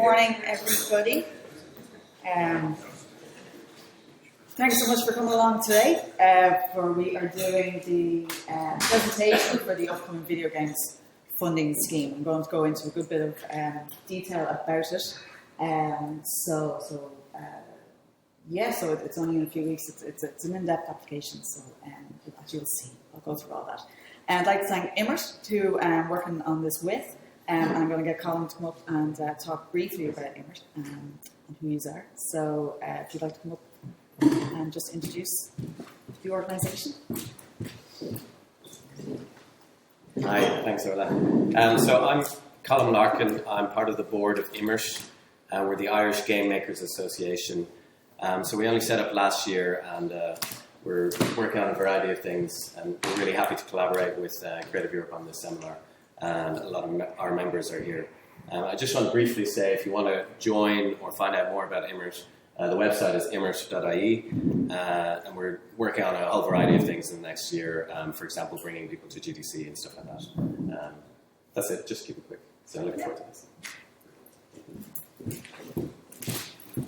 morning, everybody. Thank you so much for coming along today. We are doing the presentation for the upcoming video games funding scheme. I'm going to go into a good bit of detail about it. So it's only in a few weeks. It's an in-depth application, so as you'll see, I'll go through all that. And I'd like to thank Imirt, who I'm working on this with. And I'm going to get Colin to come up and talk briefly about Imirt and who you are. So if you'd like to come up and just introduce the organisation. Hi, thanks, Orla. So I'm Colin Larkin. I'm part of the board of Imirt. We're the Irish Gamemakers Association. So we only set up last year, and we're working on a variety of things, and we're really happy to collaborate with Creative Europe on this seminar. And a lot of our members are here. I just want to briefly say, if you want to join or find out more about Imirt, the website is imirt.ie, and we're working on a whole variety of things in the next year. For example, bringing people to GDC and stuff like that. That's it. Just keep it quick. So I'm looking forward to this.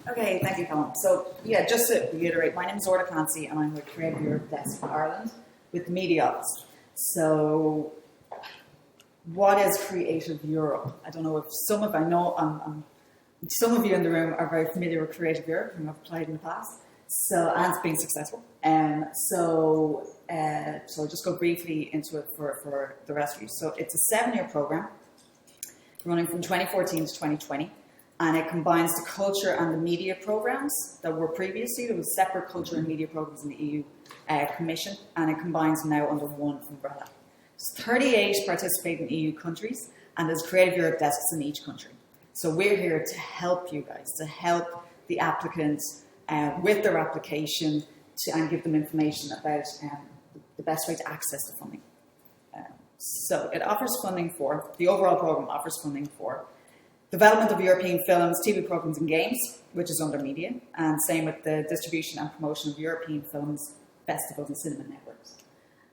Okay, thank you, Colin. So, just to reiterate, my name is Orla Clancy, and I'm with Creative Europe Desk for Ireland with the Media Office. So, what is Creative Europe? I don't know if some of you in the room are very familiar with Creative Europe and have applied in the past. So, and it's been successful. So I'll just go briefly into it for the rest of you. So it's a 7-year program running from 2014 to 2020. And it combines the culture and the media programs that were previously. There was separate culture and media programs in the EU Commission, and it combines them now under one umbrella. There's 38 participating EU countries, and there's Creative Europe desks in each country. So we're here to help you guys, to help the applicants with their application and give them information about the best way to access the funding. So it offers funding for, the overall program offers funding for development of European films, TV programs and games, which is under media, and same with the distribution and promotion of European films, festivals and cinema networks.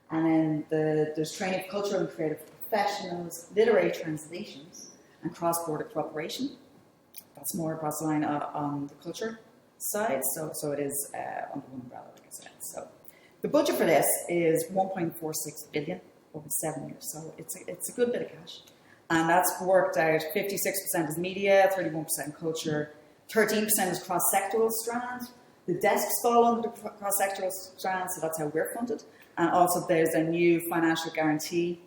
And then there's training of cultural and creative professionals, literary translations, and cross-border cooperation. That's more across the line on the culture side, so it is under one umbrella, like I said. So the budget for this is 1.46 billion over 7 years, so it's a good bit of cash. And that's worked out 56% is media, 31% culture, 13% is cross-sectoral strand. The desks fall under the cross-sectoral strand, so that's how we're funded. And also there's a new financial guarantee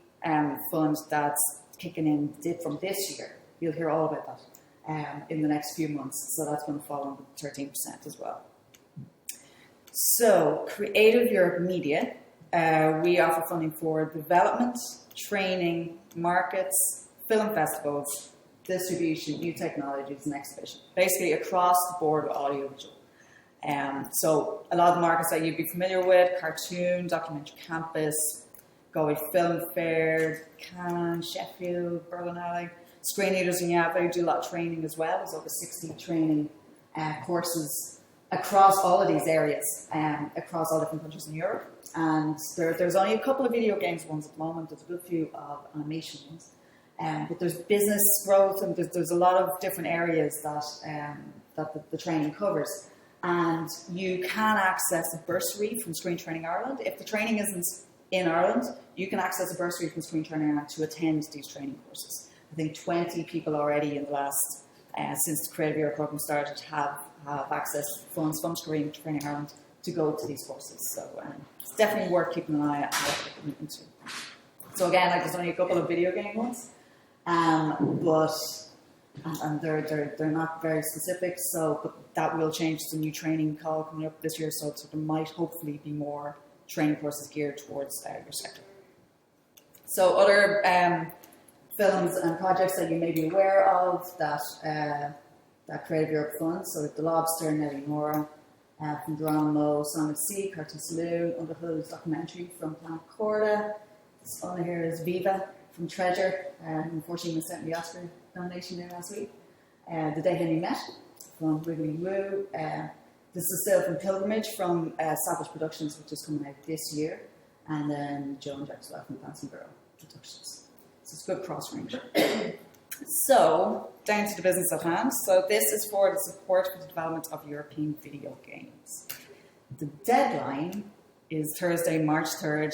fund that's kicking in from this year. You'll hear all about that in the next few months. So that's going to fall under 13% as well. So Creative Europe Media, we offer funding for development, training, markets, film festivals, distribution, new technologies, and exhibition. Basically across the board with audiovisual. So a lot of the markets that you'd be familiar with: Cartoon, Documentary Campus, Galway Film Fair, Cannes, Sheffield, Berlinale, Screen Leaders in Yava do a lot of training as well. There's over 60 training courses across all of these areas, across all different countries in Europe. And there's only a couple of video games ones at the moment. There's a good few of animation ones. But there's business growth, and there's a lot of different areas that the training covers. And you can access a bursary from Screen Training Ireland. If the training isn't in Ireland, you can access a bursary from Screen Training Ireland to attend these training courses. I think 20 people already in the last, since the Creative Europe program started, have accessed funds from Screen Training Ireland to go to these courses. So it's definitely worth keeping an eye out. So again, there's only a couple of video game ones. But they're not very specific, but that will change. There's a new training call coming up this year, so there might hopefully be more training courses geared towards your sector. So other films and projects that you may be aware of that Creative Europe funds, so The Lobster, Nellie Nora, from Geronimo, Sonic Sea, Cartoon Saloon, Under Hood's documentary from Planet Corda. This one here is Viva from Treasure, unfortunately we sent the Oscar nomination there last week. The Day Henry Met from Wiggly Woo. This is still from Pilgrimage from Savage Productions, which is coming out this year. And then Joe and Jack's Life from Dancing Girl Productions. So it's good cross range. So, down to the business at hand. So this is for the support for the development of European video games. The deadline is Thursday, March 3rd,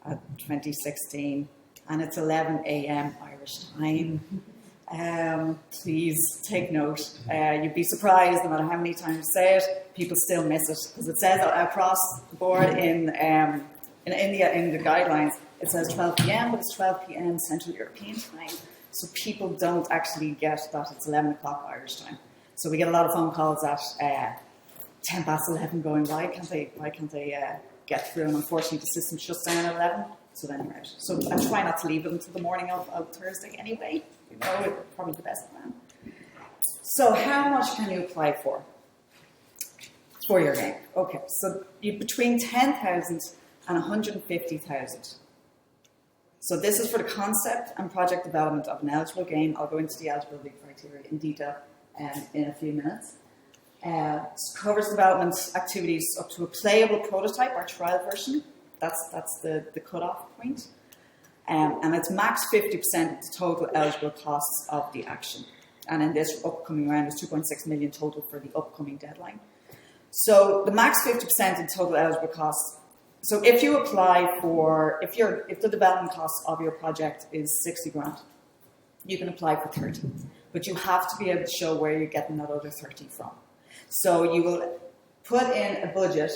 2016, and it's 11 a.m. Irish time. Please take note. You'd be surprised, no matter how many times you say it, people still miss it, because it says across the board in India, in the guidelines, it says 12 p.m., but it's 12 p.m. Central European time. So people don't actually get that it's 11 o'clock Irish time. So we get a lot of phone calls at 10 past 11 going, why can't they get through? And unfortunately the system shuts down at 11, so then you're out. So I try not to leave them until the morning of Thursday anyway. You know, it's probably the best plan. So how much can you apply for your game? Okay, so you between 10,000 and 150,000. So this is for the concept and project development of an eligible game. I'll go into the eligibility criteria in detail in a few minutes. It covers development activities up to a playable prototype or trial version. That's the cutoff point. And it's max 50% of the total eligible costs of the action. And in this upcoming round, there's 2.6 million total for the upcoming deadline. So the max 50% of total eligible costs. So if you apply for, if the development cost of your project is 60 grand, you can apply for 30. But you have to be able to show where you're getting that other 30 from. So you will put in a budget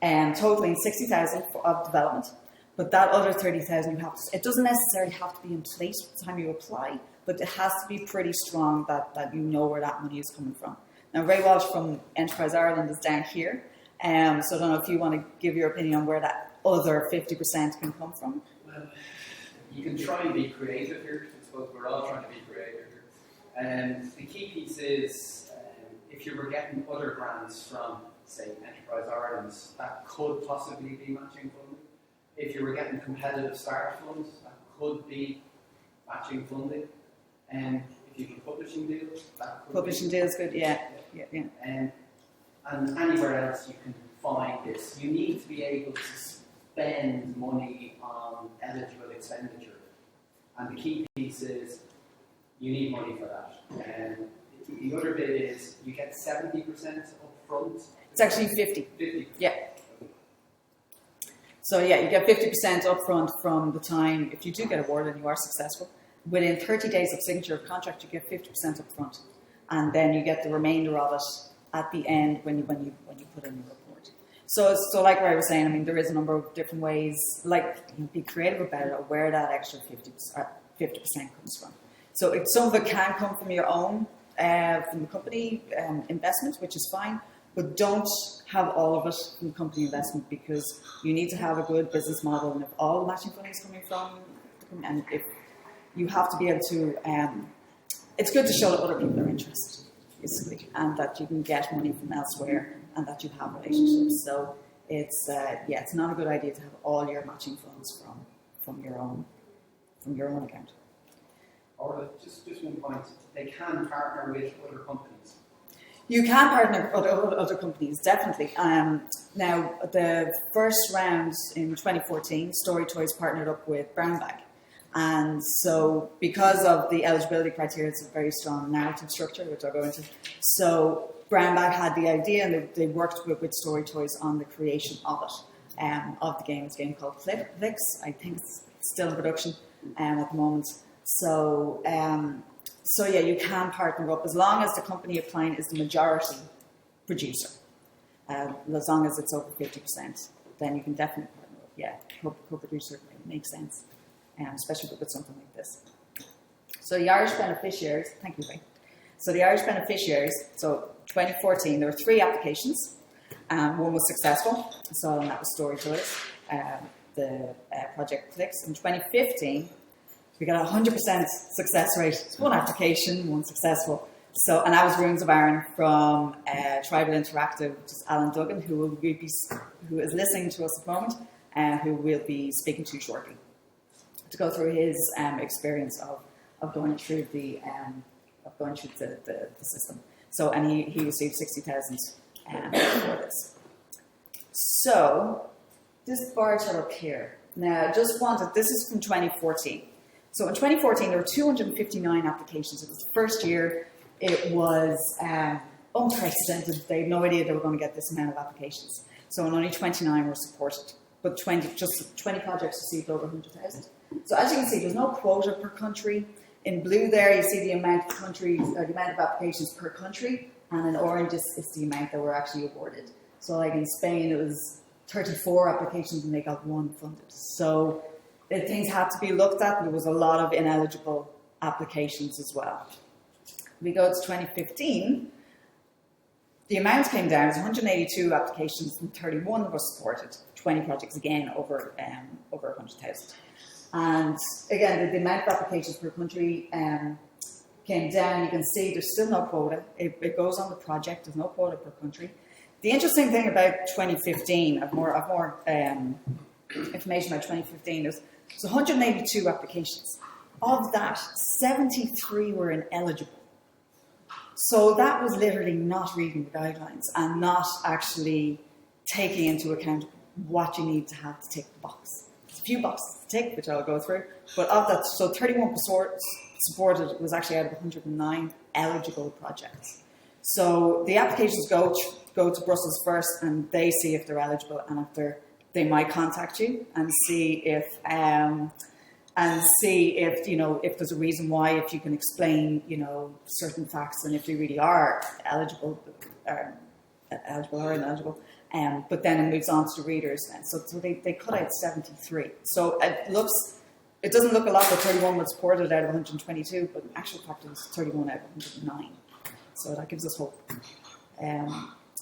totaling 60,000 of development, but that other 30,000 you have to, it doesn't necessarily have to be in place at the time you apply, but it has to be pretty strong that you know where that money is coming from. Now, Ray Walsh from Enterprise Ireland is down here. So I don't know if you want to give your opinion on where that other 50% can come from. Well, you can try and be creative here. I suppose we're all trying to be creative here. And the key piece is if you were getting other grants from, say, Enterprise Ireland, that could possibly be matching funding. If you were getting competitive start funds, that could be matching funding. And if you get publishing deals, that could Publishing deals, good, yeah. And anywhere else you can find this, you need to be able to spend money on eligible expenditure. And the key piece is you need money for that. And the other bit is you get 70% up front. It's actually 50. 50. Yeah. So yeah, you get 50% up front from the time, if you do get awarded and you are successful, within 30 days of signature of contract, you get 50% up front. And then you get the remainder of it at the end when you put in your report. So like I was saying, I mean, there is a number of different ways, be creative about it, or where that extra 50% comes from. So some of it can come from your own, from the company investment, which is fine, but don't have all of it from company investment, because you need to have a good business model, and if all the matching funding is coming from, and if you have to be able to, it's good to show that other people are interested, basically, and that you can get money from elsewhere, and that you have relationships. So it's not a good idea to have all your matching funds from your own account. Or just one point, they can partner with other companies. You can partner with other companies, definitely. Now, the first round in 2014, Story Toys partnered up with Brown Bag. And so because of the eligibility criteria, it's a very strong narrative structure, which I'll go into. So Brown Bag had the idea, and they worked with Story Toys on the creation of it, of the game. It's a game called Clicks. I think it's still in production at the moment. So yeah, you can partner up as long as the company applying is the majority producer. As long as it's over 50%, then you can definitely partner up. Yeah, co-producer makes sense. Especially with something like this. So the Irish beneficiaries, thank you, Ray. So the Irish beneficiaries, so 2014, there were 3 applications. One was successful, and that was Story Toys, the project Clicks. In 2015, we got a 100% success rate. It's 1 application, 1 successful. So, and that was Runes of Iron from Tribal Interactive, which is Alan Duggan, who is listening to us at the moment, and who we'll be speaking to shortly, to go through his experience of going through the system. So, and he received 60,000 for this. So, this bar chart up here. Now, this is from 2014. So in 2014, there were 259 applications. It was the first year. It was unprecedented. They had no idea they were going to get this amount of applications. So only 29 were supported, but 20 projects received over 100,000. So as you can see, there's no quota per country. In blue there, you see the amount of countries, or the amount of applications per country, and in orange is the amount that were actually awarded. So like in Spain, it was 34 applications and they got 1 funded. So things had to be looked at, and there was a lot of ineligible applications as well. We go to 2015, the amount came down. It was 182 applications and 31 were supported. 20 projects again over 100,000. And again, the amount of applications per country came down. You can see there's still no quota. It goes on the project. There's no quota per country. The interesting thing about 2015, I've more information about 2015, is so 182 applications. Of that, 73 were ineligible. So that was literally not reading the guidelines and not actually taking into account what you need to have to tick the box. There's a few boxes to tick, which I'll go through. But of that, so 31% supported was actually out of 109 eligible projects. So the applications go to Brussels first, and they see if they're eligible, and if they might contact you and see if if there's a reason why, if you can explain certain facts, and if you really are eligible or ineligible. But then it moves on to the readers then. So they cut out 73. So it doesn't look a lot, but 31 was supported out of 122, but in actual fact it was 31 out of 109. So that gives us hope.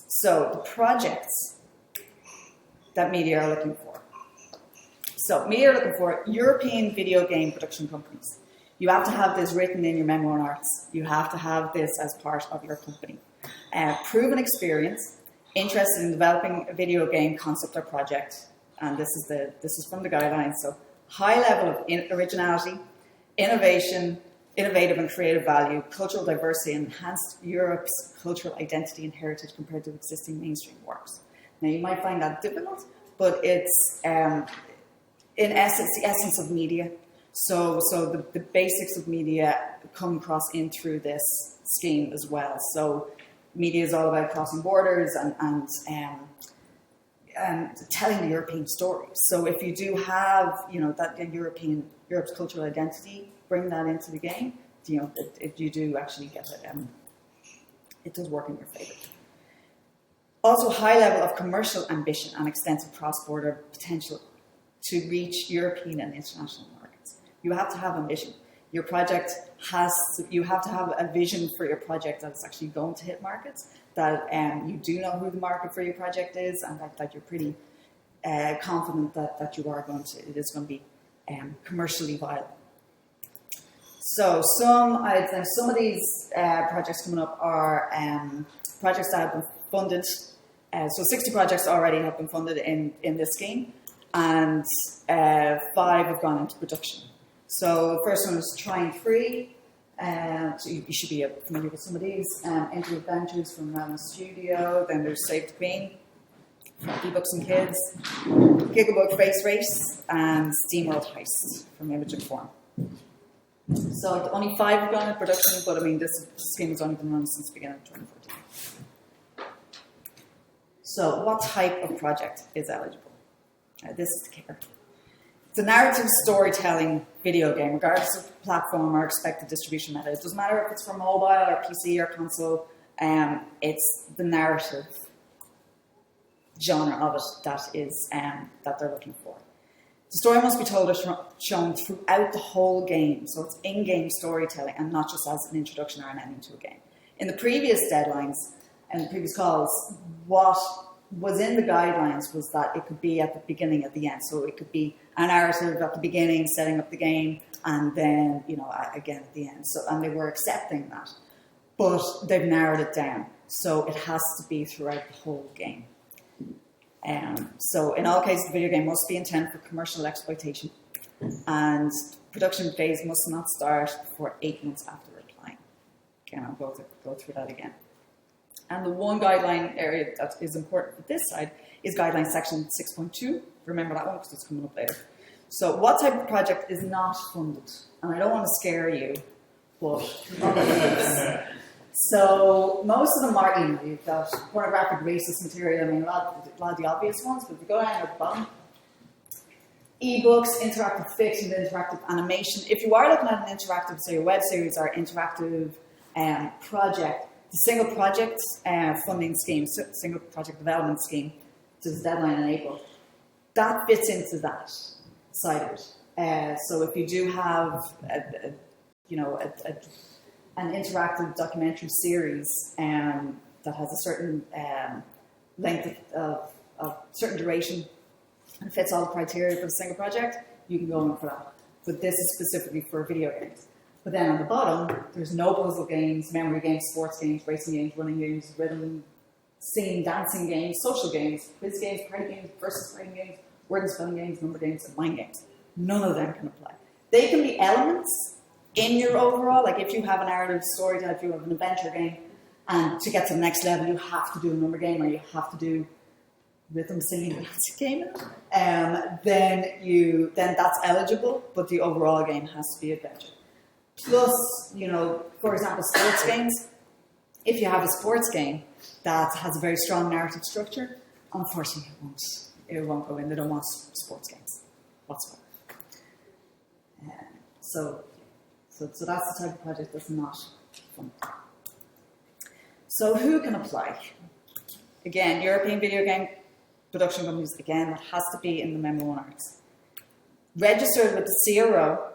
So the projects that media are looking for. So media are looking for European video game production companies. You have to have this written in your memoir in arts. You have to have this as part of your company. Proven experience, interested in developing a video game concept or project, and this is from the guidelines. So high level of originality, innovative and creative value, cultural diversity, enhanced Europe's cultural identity and heritage compared to existing mainstream works. Now you might find that difficult, but it's in essence the essence of media. So the basics of media come across in through this scheme as well. So media is all about crossing borders and telling the European story. So if you do have that Europe's cultural identity, bring that into the game. You do actually get it. It does work in your favour. Also, high level of commercial ambition and extensive cross-border potential to reach European and international markets. You have to have ambition. Your project you have to have a vision for your project that's actually going to hit markets, that you do know who the market for your project is, and that you're pretty confident that it is going to be commercially viable. So some of these projects coming up are projects that have been funded. So 60 projects already have been funded in this scheme, and 5 have gone into production. So the first one is Trying Free. So you should be familiar with some of these. Into Adventures from Rama Studio. Then there's Save the Queen from eBooks and Kids. Gigabug Face Race, and SteamWorld Heist from Image and Form. So only 5 have gone into production, but I mean this scheme has only been run since the beginning of 2014. So what type of project is eligible? This is the kicker. It's a narrative storytelling video game, regardless of platform or expected distribution method. It doesn't matter if it's for mobile or PC or console. It's the narrative genre of it that they're looking for. The story must be told or shown throughout the whole game, so it's in-game storytelling and not just as an introduction or an ending to a game. In the previous deadlines and the previous calls, what was in the guidelines was that it could be at the beginning, at the end. So it could be a narrative at the beginning, setting up the game, and then, again at the end. So, and they were accepting that. But they've narrowed it down. So it has to be throughout the whole game. So in all cases, the video game must be intended for commercial exploitation, and production phase must not start before 8 months after applying. Again, I'll go through that again. And the one guideline area that is important for this side is guideline section 6.2. Remember that one because it's coming up later. So what type of project is not funded? And I don't want to scare you, but so most of them are, you've got pornographic racist material. I mean, a lot of the obvious ones, but if you go down at the bottom, ebooks, interactive fiction, interactive animation. If you are looking at an interactive, say a web series or interactive project, the single project funding scheme, single project development scheme, there's a deadline in April, that fits into that side of it. So if you do have an interactive documentary series that has a certain length of certain duration and fits all the criteria for a single project, you can go in for that. But this is specifically for video games. But then on the bottom, there's no puzzle games, memory games, sports games, racing games, running games, rhythm, singing, dancing games, social games, quiz games, party games, versus writing games, word and spelling games, number games, and mind games. None of them can apply. They can be elements in your overall, like if you have a narrative story, if you have an adventure game, and to get to the next level, you have to do a number game or you have to do rhythm singing dancing game, then that's eligible, but the overall game has to be adventure. Plus, for example, sports games. If you have a sports game that has a very strong narrative structure, unfortunately it won't go in. They don't want sports games whatsoever. So that's the type of project that's not fun. So who can apply? Again, European video game production companies, again, that has to be in the Memo 1 Arts. Registered with the CRO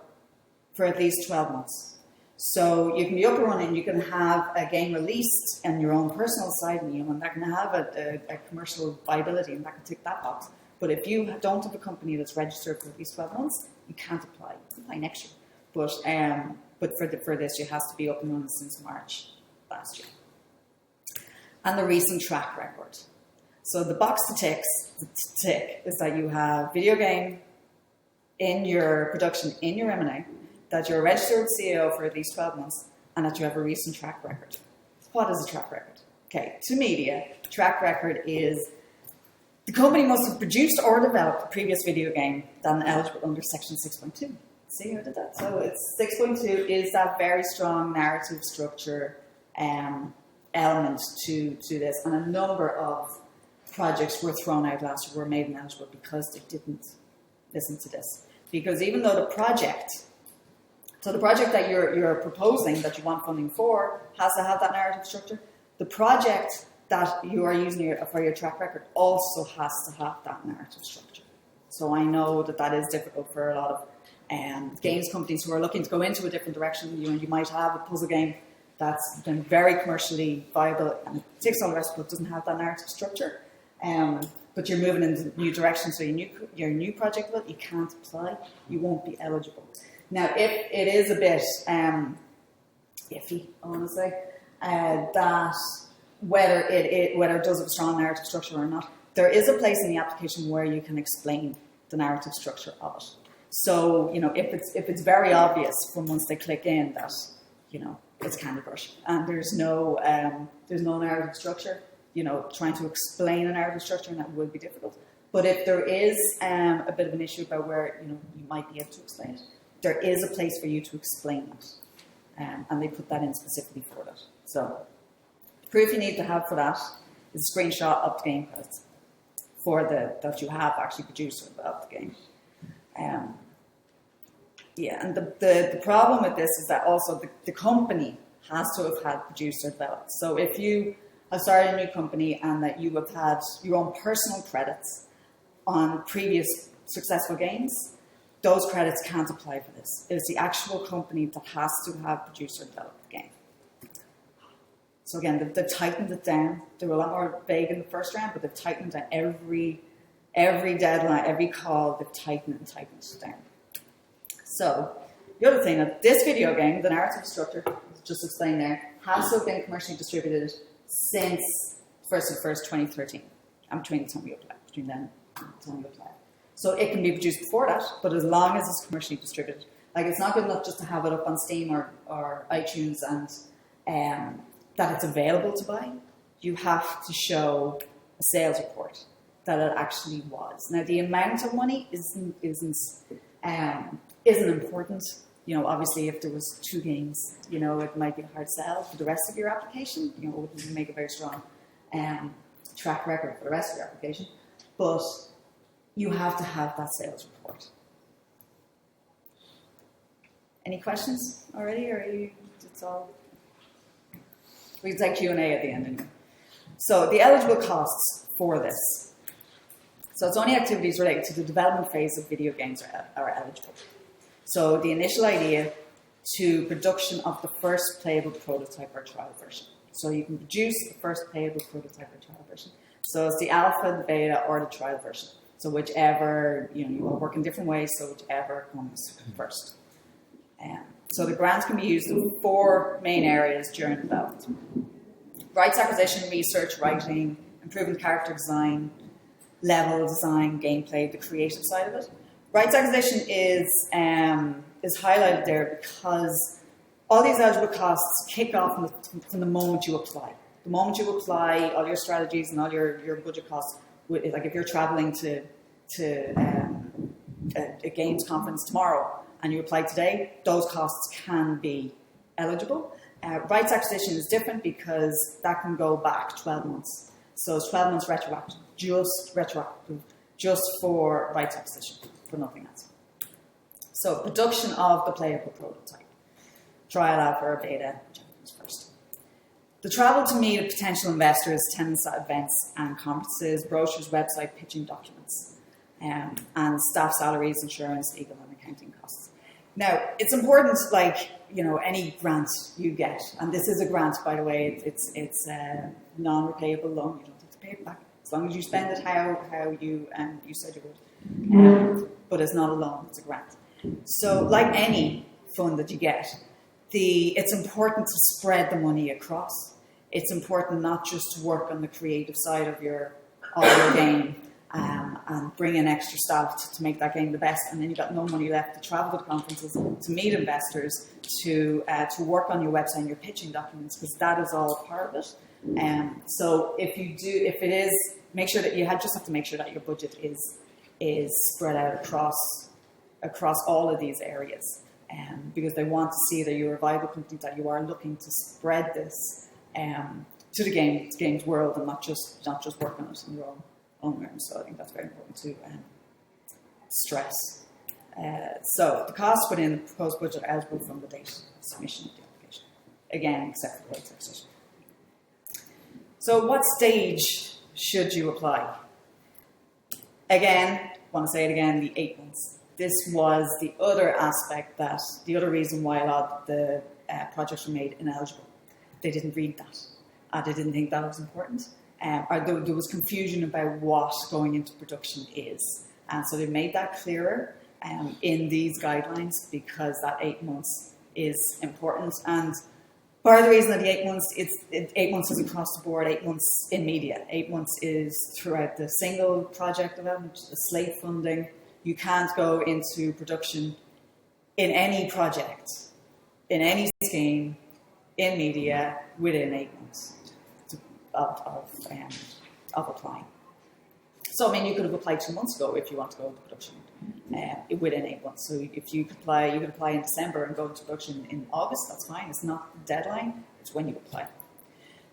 for at least 12 months. So you can be up and running, you can have a game released on your own personal site, and that can have a commercial viability, and that can tick that box. But if you don't have a company that's registered for at least 12 months, you can't apply. You can apply next year. But for this, you have to be up and running since March last year. And the recent track record. So the box to tick is that you have video game in your production, in your M&A, that you're a registered CEO for at least 12 months, and that you have a recent track record. What is a track record? Okay, to media, track record is the company must have produced or developed a previous video game that is eligible under Section 6.2. See how I did that? So it's 6.2 is that very strong narrative structure element to this, and a number of projects were thrown out last year, were made ineligible because they didn't listen to this. Because even though the project that you're proposing that you want funding for has to have that narrative structure, the project that you are using for your track record also has to have that narrative structure. So I know that is difficult for a lot of games companies who are looking to go into a different direction. You might have a puzzle game that's been very commercially viable and it ticks all the rest, but it doesn't have that narrative structure. But you're moving in a new direction, so your new project, you can't apply, you won't be eligible. Now, if it is a bit iffy, I want to say, that whether it does have a strong narrative structure or not, there is a place in the application where you can explain the narrative structure of it. So, if it's very obvious from once they click in that, it's Candy Crush and there's no narrative structure, trying to explain a narrative structure, and that would be difficult. But if there is a bit of an issue about where, you might be able to explain it, there is a place for you to explain it. And they put that in specifically for that. So, the proof you need to have for that is a screenshot of the game credits that you have actually produced or developed the game. And the problem with this is that also the company has to have had produced or developed. So if you have started a new company and that you have had your own personal credits on previous successful games, those credits can't apply for this. It is the actual company that has to have produced or developed the game. So again, they've tightened it down. They were a lot more vague in the first round, but they've tightened down every deadline, every call, they've tightened it down. So, the other thing, that this video game, the narrative structure, just explained there, has to have been commercially distributed since 1st of 1st, 2013. And between then and the time you apply. So it can be produced before that, but as long as it's commercially distributed. Like, it's not good enough just to have it up on Steam or iTunes and that it's available to buy. You have to show a sales report that it actually was. Now, the amount of money isn't isn't important. You know, obviously, if there was 2 games, you know, it might be a hard sell for the rest of your application. You know, it wouldn't make a very strong track record for the rest of your application. But you have to have that sales report. Any questions already, or are you? It's all. We can take Q&A at the end anyway. So the eligible costs for this. So it's only activities related to the development phase of video games are eligible. So the initial idea to production of the first playable prototype or trial version. So you can produce the first playable prototype or trial version. So it's the alpha, the beta, or the trial version. So whichever, you know, you will work in different ways, so whichever comes first. So the grants can be used in 4 main areas during development. Rights acquisition, research, writing, improving character design, level design, gameplay, the creative side of it. Rights acquisition is highlighted there because all these eligible costs kick off from the moment you apply. The moment you apply, all your strategies and all your budget costs, like if you're traveling to a games conference tomorrow and you apply today, those costs can be eligible. Rights acquisition is different because that can go back 12 months. So it's 12 months retroactive, just for rights acquisition, for nothing else. So production of the playable prototype. Trial, alpha, or beta, whichever comes first. The travel to meet potential investors, attendance at events and conferences, brochures, website, pitching documents, and staff salaries, insurance, legal and accounting costs. Now, it's important, like, you know, any grant you get, and this is a grant, by the way, it's a non-repayable loan, you don't have to pay it back, as long as you spend it how you said you would. But it's not a loan, it's a grant. So, like any fund that you get, it's important to spread the money across. It's important not just to work on the creative side of your game and bring in extra staff to make that game the best, and then you've got no money left to travel to conferences, to meet investors, to work on your website and your pitching documents, because that is all part of it. So if it is, make sure that just have to make sure that your budget is spread out across all of these areas, because they want to see that you're a viable company, that you are looking to spread this to the games world, and not just work on it on your own terms. So I think that's very important to stress. So the costs within the proposed budget are eligible from the date of submission of the application. Again, except for the rights acquisition. So what stage should you apply? Again, I want to say it again, the 8 months. This was the other aspect the other reason why a lot of the projects were made ineligible. They didn't read that. They didn't think that was important. Or there was confusion about what going into production is. And so they made that clearer in these guidelines, because that 8 months is important. And part of the reason that the 8 months, 8 months is across the board, 8 months in media. 8 months is throughout the single project development, the slate funding. You can't go into production in any project, in any scheme, in media, within 8 months of applying. So, I mean, you could have applied 2 months ago if you want to go into production within 8 months. So if you could apply in December and go into production in August, that's fine. It's not the deadline, it's when you apply.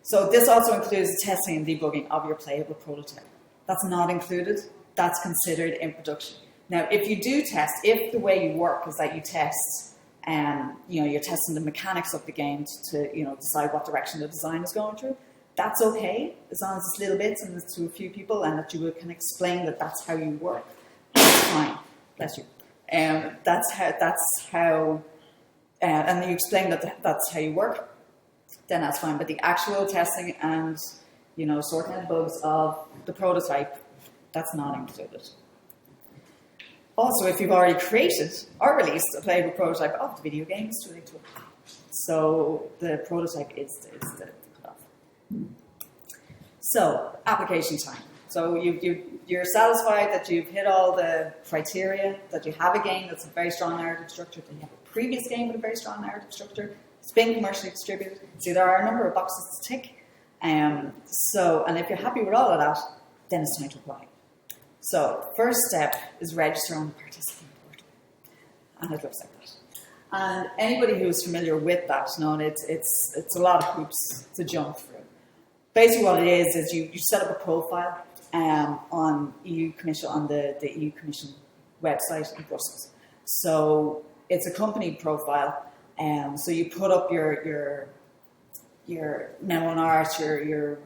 So this also includes testing and debugging of your playable prototype. That's not included. That's considered in production. Now, if you do test, if the way you work is that you test, you're testing the mechanics of the game to decide what direction the design is going through, that's okay, as long as it's little bits and it's to a few people, and that you can explain that that's how you work. That's fine. Bless you. That's how, and you explain that that's how you work, then that's fine. But the actual testing and, sorting out bugs of the prototype, that's not included. Also, if you've already created or released a playable prototype of the video game, it's too late to apply. So the prototype is the cutoff. So, application time. So you're satisfied that you've hit all the criteria, that you have a game that's a very strong narrative structure, that you have a previous game with a very strong narrative structure, it's been commercially distributed. So there are a number of boxes to tick. And if you're happy with all of that, then it's time to apply. So, first step is register on the participant portal. And it looks like that. And anybody who's familiar with that, it's a lot of hoops to jump through. Basically what it is you set up a profile on EU Commission, on the EU Commission website in Brussels. So it's a company profile, so you put up your memo on art, your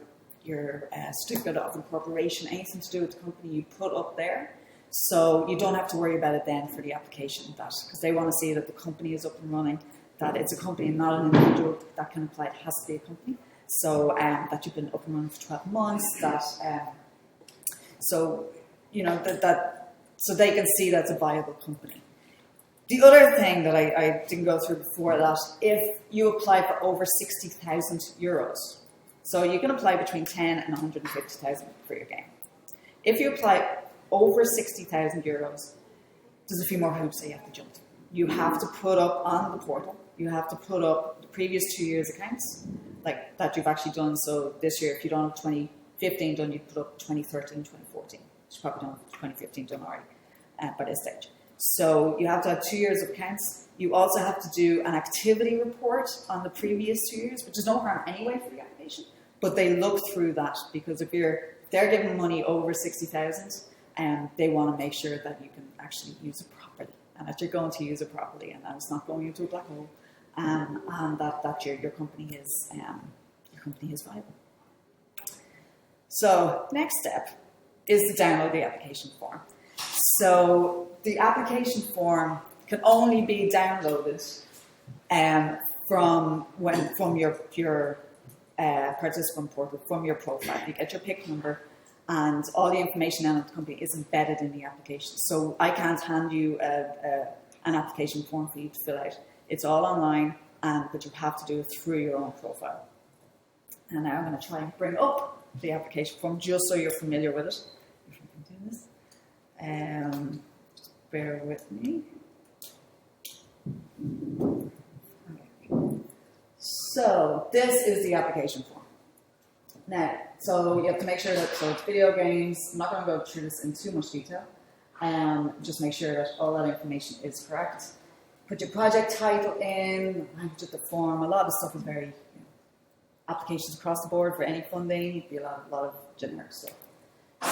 certificate of incorporation, anything to do with the company, you put up there. So you don't have to worry about it then for the application, because they want to see that the company is up and running, that it's a company and not an individual that can apply. It has to be a company. So that you've been up and running for 12 months. So they can see that's a viable company. The other thing that I didn't go through before that, if you apply for over 60,000 euros, so you can apply between 10 and 150,000 for your game. If you apply over 60,000 euros, there's a few more hoops that you have to jump through. You have to put up on the portal, you have to put up the previous 2 years' accounts, like that you've actually done. So this year, if you don't have 2015 done, you put up 2013, 2014. You probably don't have 2015 done already by this stage. So you have to have 2 years of accounts. You also have to do an activity report on the previous 2 years, which is no harm anyway for the application. But they look through that, because if they're giving money over 60,000, they want to make sure that you can actually use it properly, and that you're going to use it properly, and that it's not going into a black hole, and that your company is viable. So next step is to download the application form. So the application form can only be downloaded from your participant portal, from your profile. You get your PIC number, and all the information on the company is embedded in the application. So I can't hand you an application form for you to fill out. It's all online, but you have to do it through your own profile. And now I'm going to try and bring up the application form just so you're familiar with it. If I can do this. Just bear with me. Okay. So this is the application form. Now, so you have to make sure that, so it's video games. I'm not going to go through this in too much detail. Just make sure that all that information is correct. Put your project title in, language of the form. A lot of stuff is very, applications across the board for any funding, be a lot of generic stuff.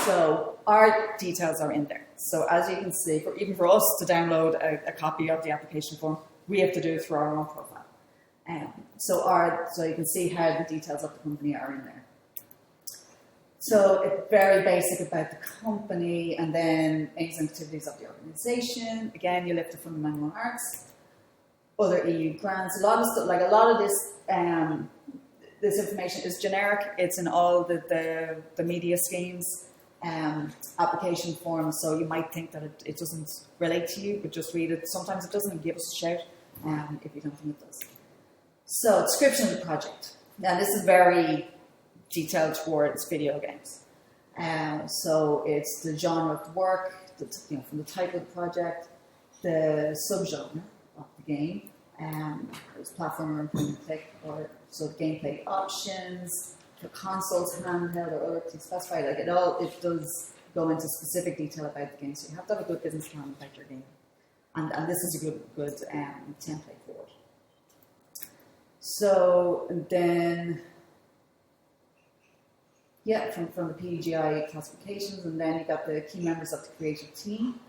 So our details are in there. So as you can see, even for us to download a copy of the application form, we have to do it through our own profile. So you can see how the details of the company are in there. So it's very basic about the company, and then aims and activities of the organisation. Again, you lift it from the manual arts, other EU grants. A lot of stuff, like a lot of this, this information is generic. It's in all the media schemes, application forms. So you might think that it doesn't relate to you, but just read it. Sometimes it doesn't, and give us a shout if you don't think it does. So description of the project. Now this is very detailed towards video games. So it's the genre of the work, from the type of the project, the subgenre of the game, there's platformer and point and click, so the gameplay options, the consoles, handheld, or other things specified. Like it does go into specific detail about the game. So you have to have a good business plan about your game, and this is a good template for it. So and then. Yeah, from the PGI classifications, and then you got the key members of the creative team,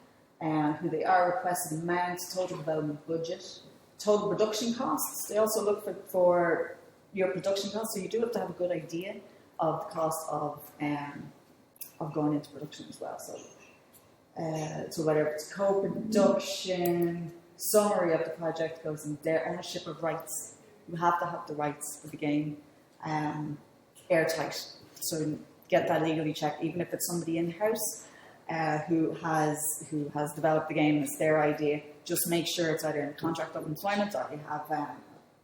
who they are, requested amount, total development budget, total production costs. They also look for your production costs, so you do have to have a good idea of the cost of going into production as well. So whether it's co-production, summary of the project goes in there, ownership of rights. You have to have the rights for the game airtight. So get that legally checked, even if it's somebody in-house who has developed the game and it's their idea. Just make sure it's either in a contract of employment or you have a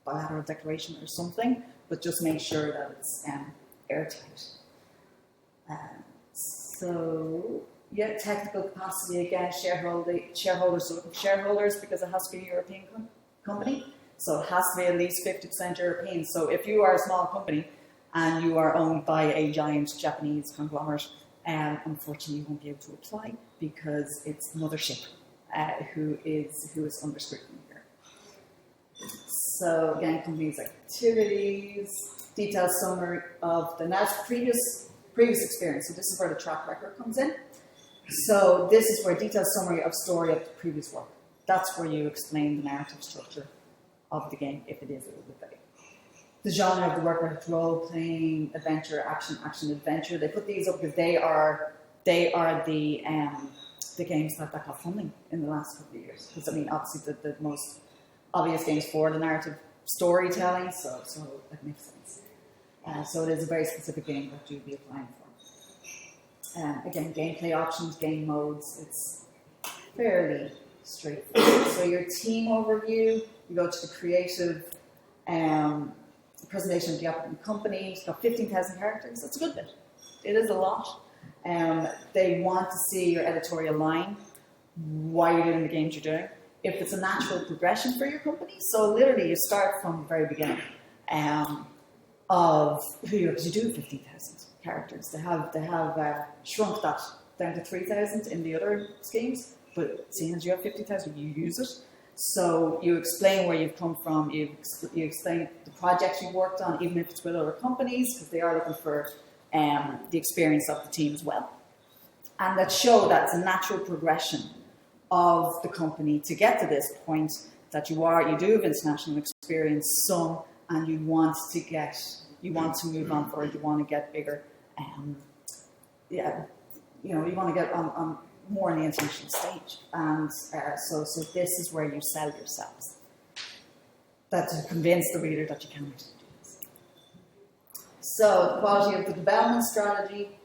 bilateral declaration or something, but just make sure that it's airtight. Technical capacity again, shareholders, because it has to be a European company, so it has to be at least 50% European. So if you are a small company and you are owned by a giant Japanese conglomerate, unfortunately you won't be able to apply because it's mothership. who is under scrutiny here. So again, companies' activities, detailed summary of the previous experience. So this is where the track record comes in. So this is where detailed summary of story of the previous work. That's where you explain the narrative structure of the game, if it is a little bit vague. The genre of the work, whether it's role-playing, adventure, action, adventure. They put these up because they are the games that got funding in the last couple of years. Because I mean, obviously the most obvious games for the narrative storytelling, so that makes sense. So it is a very specific game that you'd be applying for. Again, gameplay options, game modes, it's fairly straightforward. So your team overview, you go to the creative presentation of the applicant company. It's got 15,000 characters. That's a good bit. It is a lot. They want to see your editorial line, why you're doing the games you're doing. If it's a natural progression for your company, so literally you start from the very beginning of who you are, because you do 15,000 characters. They have shrunk that down to 3,000 in the other schemes, but seeing as you have 50,000, you use it. So you explain where you've come from, you explain the projects you've worked on, even if it's with other companies, because they are looking for the experience of the team as well. And that show that it's a natural progression of the company to get to this point that you do have international experience, some, and you want to move on forward, you want to get bigger. You want to get on more on the international stage. And so this is where you sell yourselves. That to convince the reader that you can actually do this. So the quality of the development strategy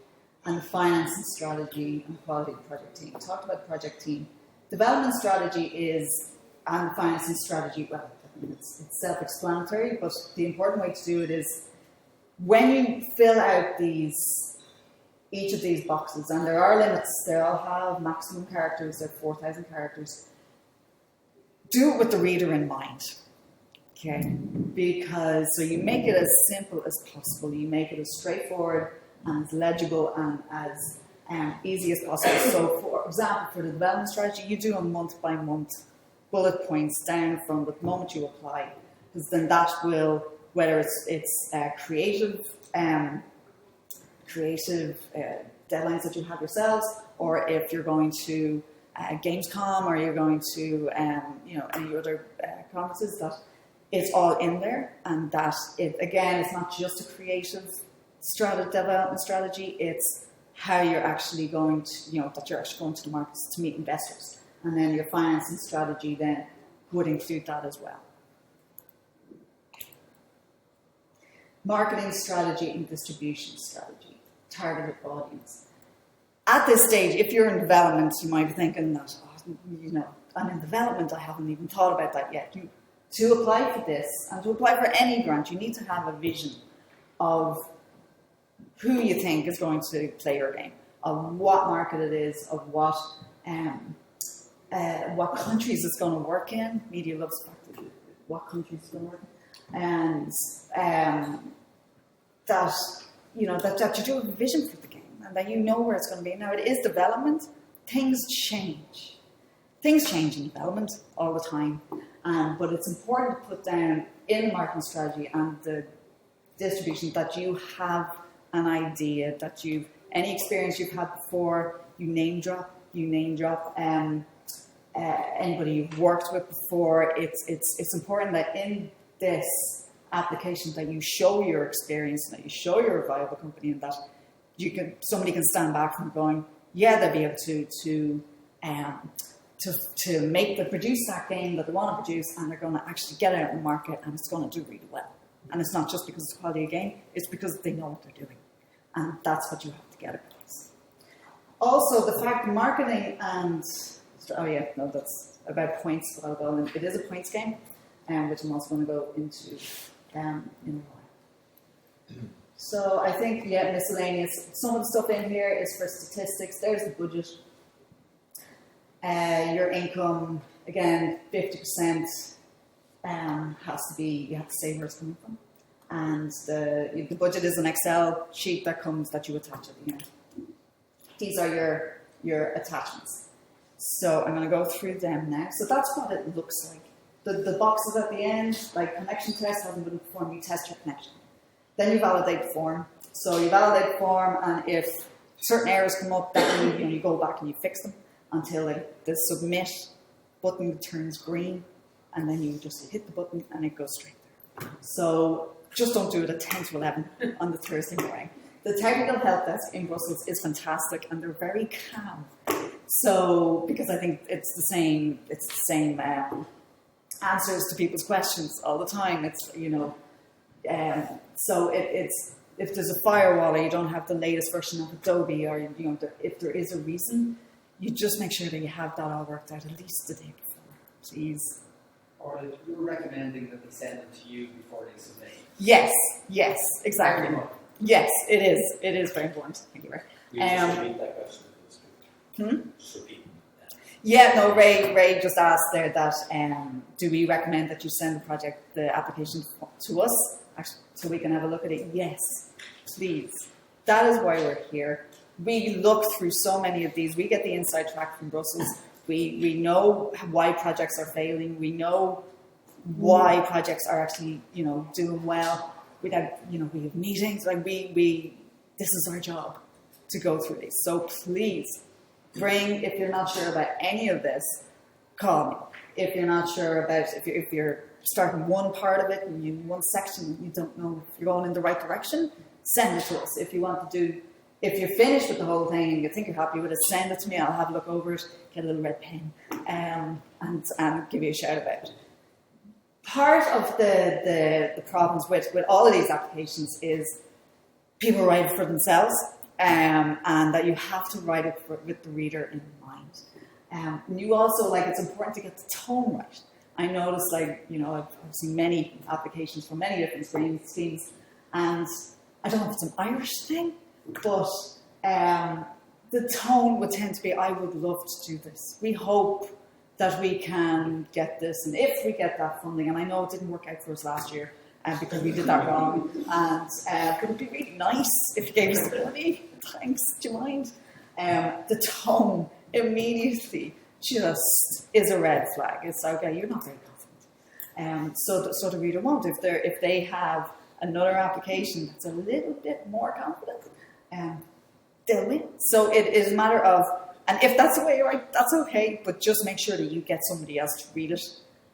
and the financing strategy and the quality of the project team. We talked about the project team. Development strategy and financing strategy, well, it's self-explanatory, but the important way to do it is when you fill out each of these boxes, and there are limits, they all have maximum characters, they're 4,000 characters, do it with the reader in mind, okay? Because, so you make it as simple as possible, you make it as straightforward and as legible and as easy as possible. So for example, for the development strategy, you do a month by month bullet points down from the moment you apply, because then that will, whether it's creative deadlines that you have yourselves, or if you're going to Gamescom, or you're going to any other conferences, that it's all in there, and that it's not just a creative development strategy, it's how you're actually going to, that you're actually going to the markets to meet investors. And then your financing strategy then would include that as well. Marketing strategy and distribution strategy, targeted audience. At this stage, if you're in development, you might be thinking that, I'm in development, I haven't even thought about that yet. To apply for this, and to apply for any grant, you need to have a vision of who you think is going to play your game, of what market it is, of what countries it's going to work in. Media loves what countries it's going to work in, and that you do have a vision for the game, and that you know where it's going to be. Now it is development; things change. Things change in development all the time, but it's important to put down in the marketing strategy and the distribution that you have an idea, that any experience you've had before, you name drop anybody you've worked with before. It's important that in this application that you show your experience, and that you show you're a viable company, and that somebody can stand back from going, yeah, they'll be able to produce that game that they want to produce, and they're going to actually get it out in the market, and it's going to do really well. And it's not just because it's quality of game, it's because they know what they're doing. And that's what you have to get across. Also, the fact marketing and... that's about points, but I'll go in. It is a points game, which I'm also going to go into in a while. So I think, miscellaneous. Some of the stuff in here is for statistics. There's the budget. Your income, again, 50%. Has to be, you have to say where it's coming from, and the budget is an Excel sheet that you attach at the end. These are your attachments. So I'm going to go through them now. So that's what it looks like. The boxes at the end, like connection test hasn't been performed, you test your connection. Then you validate the form. So you validate the form, and if certain errors come up, then you go back and you fix them until the submit button turns green, and then you just hit the button and it goes straight there. So just don't do it at 10 to 11 on the Thursday morning. The technical help desk in Brussels is fantastic, and they're very calm. So, because I think it's the same answers to people's questions all the time. It's, so it's, if there's a firewall or you don't have the latest version of Adobe, or, if there is a reason, you just make sure that you have that all worked out at least the day before, please. Or you're recommending that they send them to you before they submit. Yes, exactly. Yes, it is. It is very important. Thank you, Ray. Just repeat that question. Just repeat that. Yeah, no, Ray just asked there that do we recommend that you send the application to us so we can have a look at it? Yes, please. That is why we're here. We look through so many of these. We get the inside track from Brussels. We know why projects are failing. We know why projects are actually, doing well. We have meetings. This is our job to go through these. So please if you're not sure about any of this, call me. If you're not sure about, if you're starting one part of it and one section and you don't know if you're going in the right direction, send it to us. If you're finished with the whole thing and you think you're happy with it, send it to me. I'll have a look over it, get a little red pen, and give you a shout about it. Part of the problems with all of these applications is people write it for themselves, and that you have to write it with the reader in mind. And you also, it's important to get the tone right. I noticed, I've seen many applications from many different schemes, and I don't know if it's an Irish thing, but the tone would tend to be, I would love to do this. We hope that we can get this, and if we get that funding, and I know it didn't work out for us last year because we did that wrong, and but it'd be really nice if you gave us the money. Thanks, do you mind? The tone immediately just is a red flag. It's okay, you're not very confident. So the reader won't. If they have another application that's a little bit more confident, they'll win. So it is a matter of, and if that's the way you write, that's okay, but just make sure that you get somebody else to read it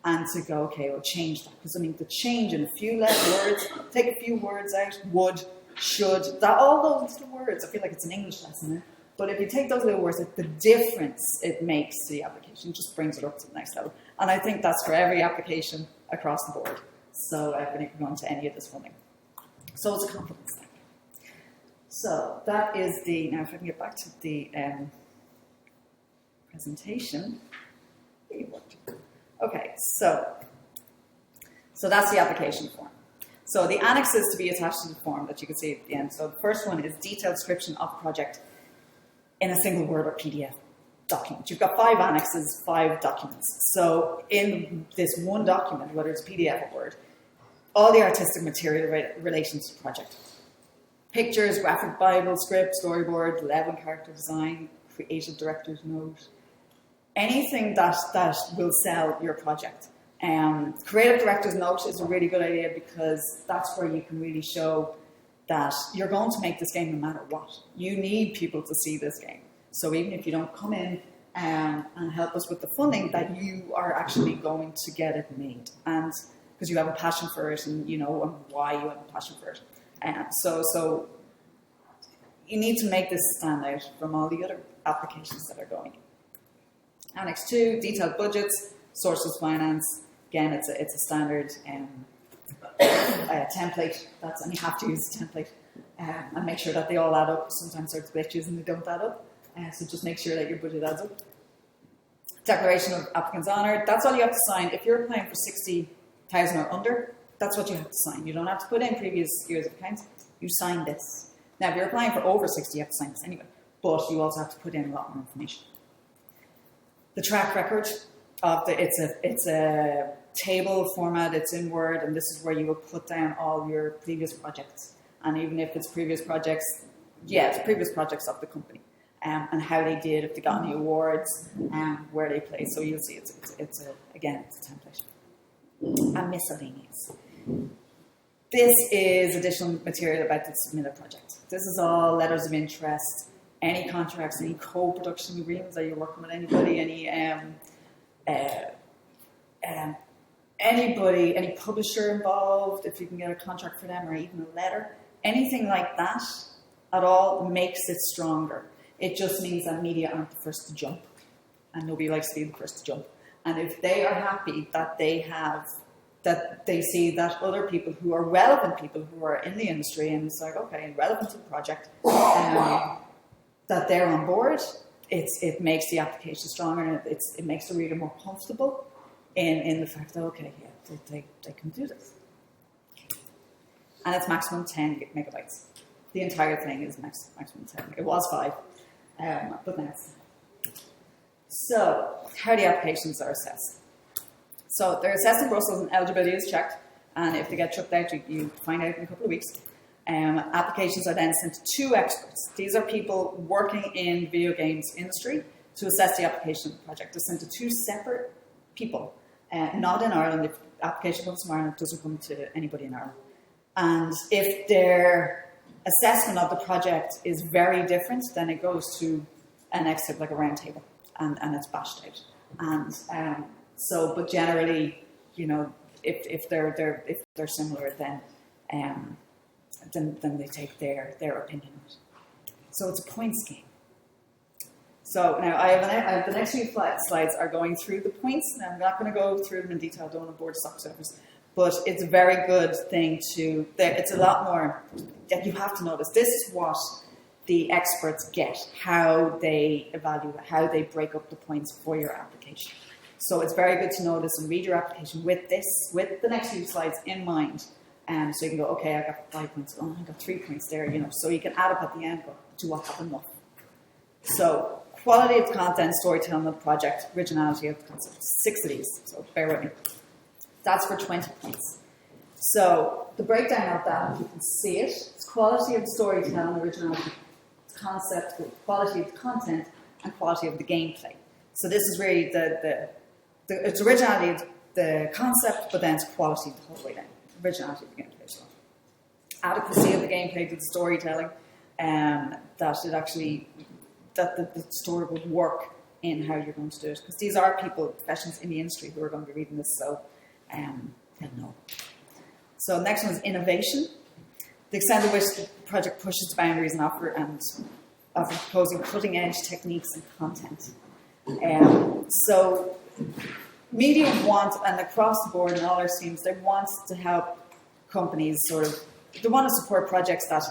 and to go, okay, we'll change that. Because the change in a few words, take a few words out, would, should, all those little words, I feel like it's an English lesson, but if you take those little words, the difference it makes to the application just brings it up to the next level. And I think that's for every application across the board. So when you can go into any of this funding. So it's a confidence thing. So that is now if I can get back to the presentation. Okay, so that's the application form. So the annex is to be attached to the form that you can see at the end. So the first one is detailed description of the project in a single Word or PDF document. You've got 5 annexes, 5 documents. So in this one document, whether it's PDF or Word, all the artistic material relating to the project. Pictures, graphic Bible, script, storyboard, level character design, creative director's note, anything that will sell your project. Creative director's note is a really good idea because that's where you can really show that you're going to make this game no matter what. You need people to see this game. So even if you don't come in and help us with the funding, that you are actually going to get it made. And because you have a passion for it and you know why you have a passion for it. So you need to make this stand out from all the other applications that are going. Annex 2, detailed budgets, sources finance. Again, it's a standard template. And you have to use the template and make sure that they all add up. Sometimes there's glitches and they don't add up. So just make sure that your budget adds up. Declaration of applicant's honour. That's all you have to sign. If you're applying for 60,000 or under, that's what you have to sign. You don't have to put in previous years of accounts. You sign this. Now, if you're applying for over 60, you have to sign this anyway. But you also have to put in a lot more information. The track record of it's a table format. It's in Word, and this is where you will put down all your previous projects. And even if it's previous projects, it's previous projects of the company. and how they did, if they got any awards, where they played. So you'll see it's a template. And miscellaneous. This is additional material about the submitted project. This is all letters of interest, any contracts, any co-production agreements that you're working with anybody, anybody, any publisher involved, if you can get a contract for them or even a letter, anything like that at all makes it stronger. It just means that media aren't the first to jump, and nobody likes to be the first to jump. And if they are happy that they see that other people who are relevant people who are in the industry, and it's like, okay, relevant to the project, that they're on board, it makes the application stronger, and it makes the reader more comfortable in the fact that, okay, yeah, they can do this. And it's maximum 10 megabytes. The entire thing is maximum 10. It was 5, but now it's 10. So, how the applications are assessed. So they're assessed in Brussels and eligibility is checked, and if they get chucked out, you find out in a couple of weeks. Applications are then sent to 2 experts. These are people working in the video games industry to assess the application of the project. They're sent to 2 separate people, not in Ireland. If the application comes from Ireland, it doesn't come to anybody in Ireland. And if their assessment of the project is very different, then it goes to an exit, like a round table, and it's bashed out. And but generally, you know, if they're similar, then they take their opinion on it. So it's a points game. So now I have the next few slides are going through the points. Now I'm not going to go through them in detail. I don't want to bore stock servers, but it's a very good thing to. It's a lot more that you have to notice. This is what the experts get, how they evaluate, how they break up the points for your application. So it's very good to notice and read your application with the next few slides in mind. So you can go, okay, I got 5 points. Oh, I got 3 points there, you know. So you can add up at the end, go, to what happened what. So quality of the content, storytelling of the project, originality of the concept. 6 of these, so bear with me. That's for 20 points. So the breakdown of that, you can see it. It's quality of the storytelling, originality of the concept, quality of the content, and quality of the gameplay. So this is really it's originality of the concept, but then it's quality the whole way down. Originality of the gameplay as well. Adequacy of the gameplay to the storytelling, that the story would work in how you're going to do it. Because these are people, professionals in the industry who are going to be reading this, so they'll know. So next one is innovation. The extent to which the project pushes the boundaries and offer proposing cutting edge techniques and content. So media want, and across the board in all our teams, they want to help companies they want to support projects that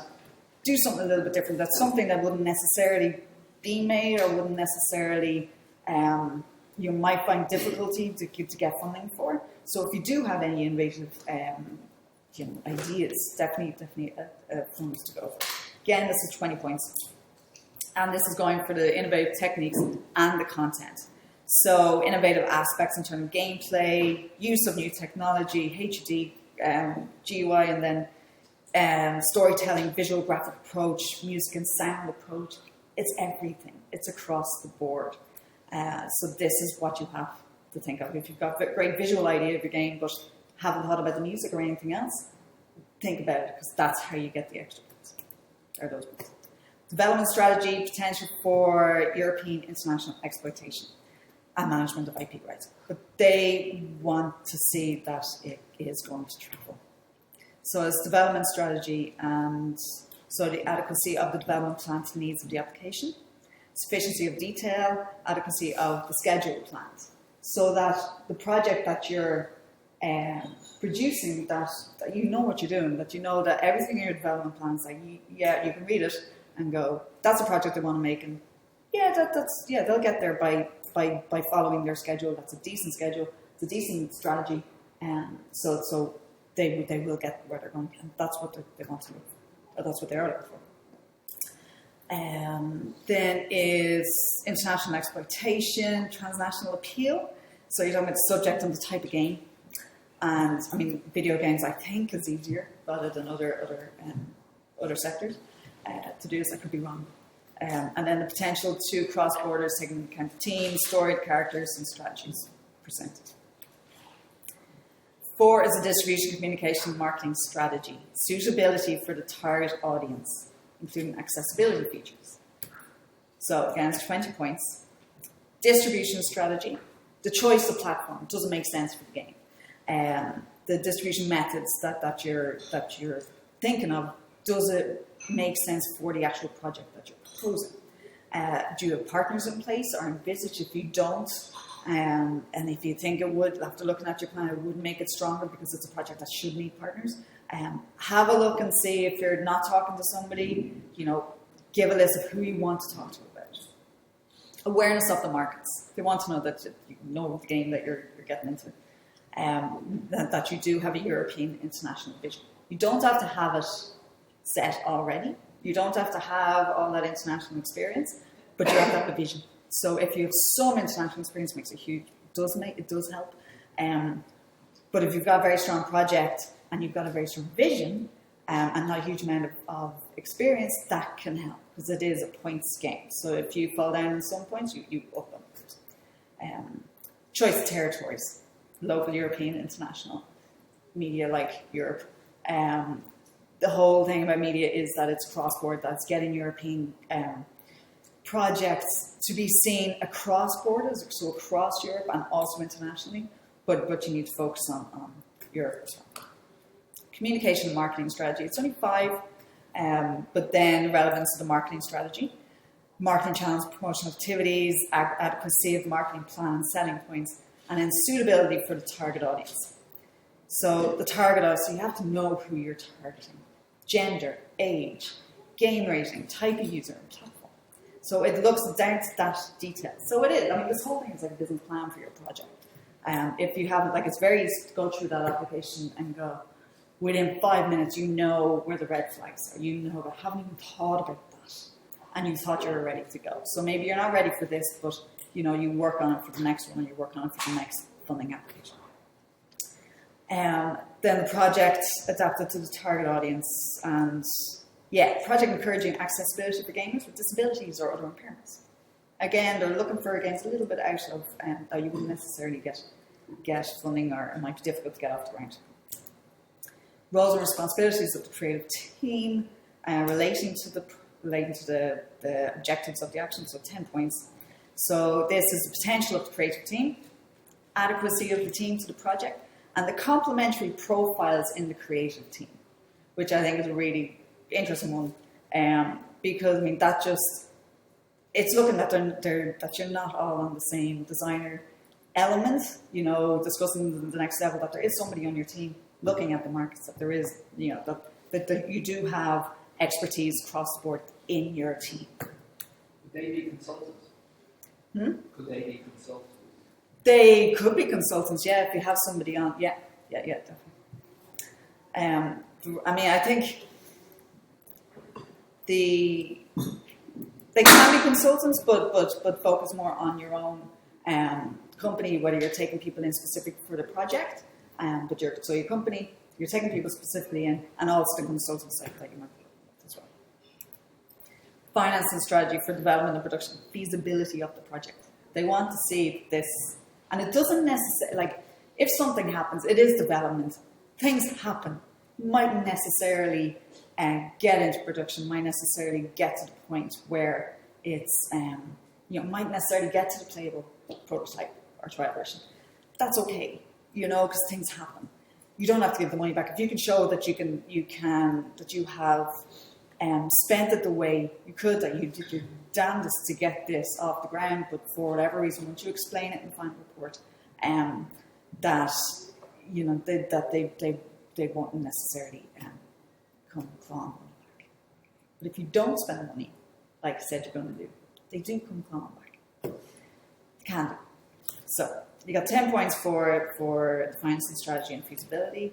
do something a little bit different. That's something that wouldn't necessarily be made or wouldn't necessarily, you might find difficulty to get funding for. So if you do have any innovative, ideas, definitely funds to go for. Again, this is 20 points. And this is going for the innovative techniques and the content. So innovative aspects in terms of gameplay, use of new technology, HUD, GUI, and then storytelling, visual graphic approach, music and sound approach. It's everything. It's across the board. So this is what you have to think of. If you've got a great visual idea of your game, but haven't thought about the music or anything else, think about it, because that's how you get the extra points, or those points. Development strategy, potential for European international exploitation and management of IP rights. But they want to see that it is going to travel. So it's development strategy, and so the adequacy of the development plan to the needs of the application, sufficiency of detail, adequacy of the schedule plans, so that the project that you're producing, that you know what you're doing, that you know that everything in your development plan is like, you can read it and go, that's a project they want to make, and they'll get there by following their schedule. That's a decent schedule, it's a decent strategy, and so they will get where they're going, and that's what they want to look for, or that's what they're looking for. Then is international exploitation, transnational appeal. So you're talking about the subject and the type of game. And I mean, video games, I think, is easier rather than other sectors to do this. I could be wrong. And then the potential to cross borders, taking into account teams, storied characters, and strategies presented. 4 is a distribution, communication, marketing strategy. Suitability for the target audience, including accessibility features. So again, it's 20 points. Distribution strategy. The choice of platform doesn't make sense for the game. The distribution methods that you're thinking of, does it make sense for the actual project that you're proposing? Do you have partners in place or envisage if you don't? And if you think it would, after looking at your plan, it would make it stronger because it's a project that should need partners. Have a look and see if you're not talking to somebody, give a list of who you want to talk to about. Awareness of the markets. They want to know that you know the game that you're getting into. That you do have a European international vision. You don't have to have it set already. You don't have to have all that international experience, but you have to have a vision. So if you have some international experience, it does help. But if you've got a very strong project and you've got a very strong vision and not a huge amount of experience, that can help because it is a points game. So if you fall down in some points, you up them. Choice of territories, local, European, international, media like Europe. The whole thing about media is that it's cross-border, that's getting European projects to be seen across borders, so across Europe and also internationally, but you need to focus on Europe as well. Communication and marketing strategy, it's only 5, but then relevance of the marketing strategy, marketing channels, promotional activities, adequacy of marketing plan and selling points, and then suitability for the target audience. So the target audience, so you have to know who you're targeting. Gender, age, game rating, type of user, and platform. So it looks down to that detail. So it is. I mean, this whole thing is like a business plan for your project. If you haven't, it's very easy to go through that application and go, within 5 minutes, you know where the red flags are. You know, I haven't even thought about that. And you thought you were ready to go. So maybe you're not ready for this, but, you work on it for the next one and you work on it for the next funding application. Then the project adapted to the target audience and project encouraging accessibility for gamers with disabilities or other impairments. Again, they're looking for games a little bit out of that you wouldn't necessarily get funding or it might be difficult to get off the ground. Roles and responsibilities of the creative team relating to the objectives of the action, so 10 points. So this is the potential of the creative team, adequacy of the team to the project, and the complementary profiles in the creative team, which I think is a really interesting one, because it's looking that that you're not all on the same designer element. Discussing the next level, that there is somebody on your team looking at the markets, that there is, that you do have expertise across the board in your team. Could they be consultants? Could they be consultants? They could be consultants, if you have somebody on, definitely. I think they can be consultants, but focus more on your own company, whether you're taking people in specific for the project, so your company, you're taking people specifically in, and also the consultant side that you might be with as well. Finance and strategy for development and production, feasibility of the project. They want to see this, and it doesn't necessarily, if something happens, it is development. Things happen. Mightn't necessarily get into production, might necessarily get to the point where it's, might necessarily get to the playable prototype or trial version. That's okay, because things happen. You don't have to give the money back. If you can show that that you have spent it the way you could, that you did your damnedest to get this off the ground, but for whatever reason, once you explain it in the final report, that they won't necessarily come clawing back. But if you don't spend the money, like I said you're going to do, they do come clawing back. They can do. So you got 10 points for the financing strategy and feasibility.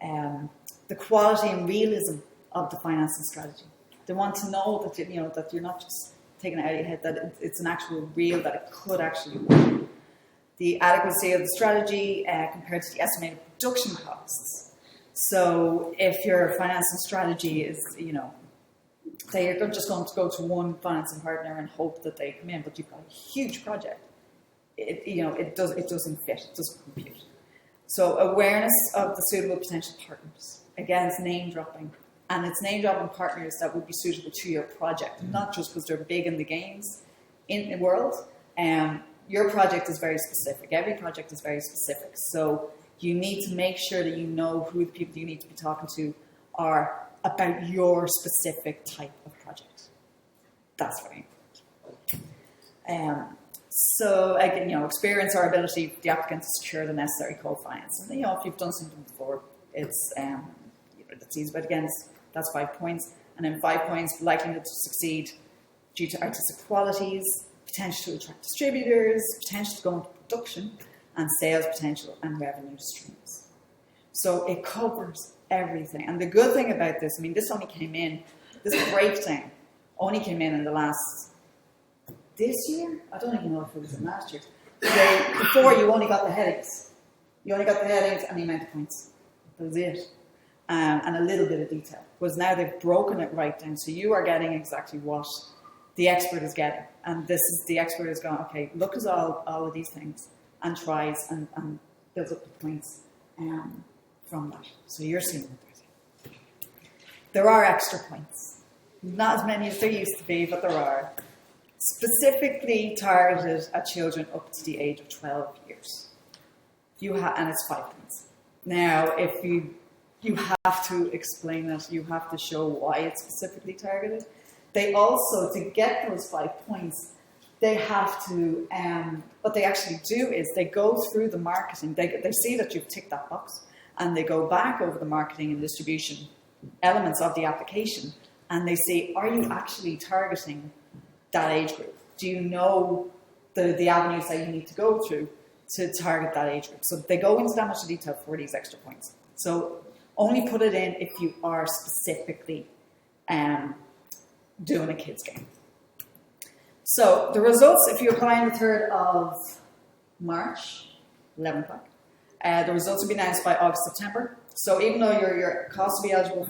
The quality and realism of the financing strategy. They want to know that that you're not just taking it out of your head, that it's an actual real, that it could actually work. The adequacy of the strategy compared to the estimated production costs. So if your financing strategy is, say you're just going to go to one financing partner and hope that they come in, but you've got a huge project. It doesn't fit, it doesn't compute. So awareness of the suitable potential partners. Again, it's name dropping. And it's name dropping partners that would be suitable to your project, not just because they're big in the games in the world. Your project is very specific. Every project is very specific. So you need to make sure that you know who the people you need to be talking to are about your specific type of project. That's very important. So again, experience or ability for the applicant to secure the necessary co-finance. And if you've done something before, it's that's easy. But again, that's 5 points. And then 5 points, likelihood to succeed due to artistic qualities, potential to attract distributors, potential to go into production, and sales potential and revenue streams. So it covers everything. And the good thing about this, this only came in, this breakdown only came in the this year? I don't even know if it was in last year. Before, you only got the headings. You only got the headings and the amount of points. That was it. And a little bit of detail. Whereas now they've broken it right down. So you are getting exactly what the expert is getting. And this is the expert is going, okay, look at all of these things and tries and builds up the points from that. So you're seeing what there are extra points. Not as many as there used to be, but there are. Specifically targeted at children up to the age of 12 years. And it's 5 points. Now, if you have to explain it, you have to show why it's specifically targeted. They also, to get those 5 points, they have to, what they actually do is they go through the marketing, they see that you've ticked that box, and they go back over the marketing and distribution elements of the application, and they see, are you actually targeting that age group? Do you know the avenues that you need to go through to target that age group? So they go into that much detail for these extra points. So only put it in if you are specifically doing a kids game. So the results, if you apply on the 3rd of March, 11 o'clock, the results will be announced by August, September. So even though your costs will be eligible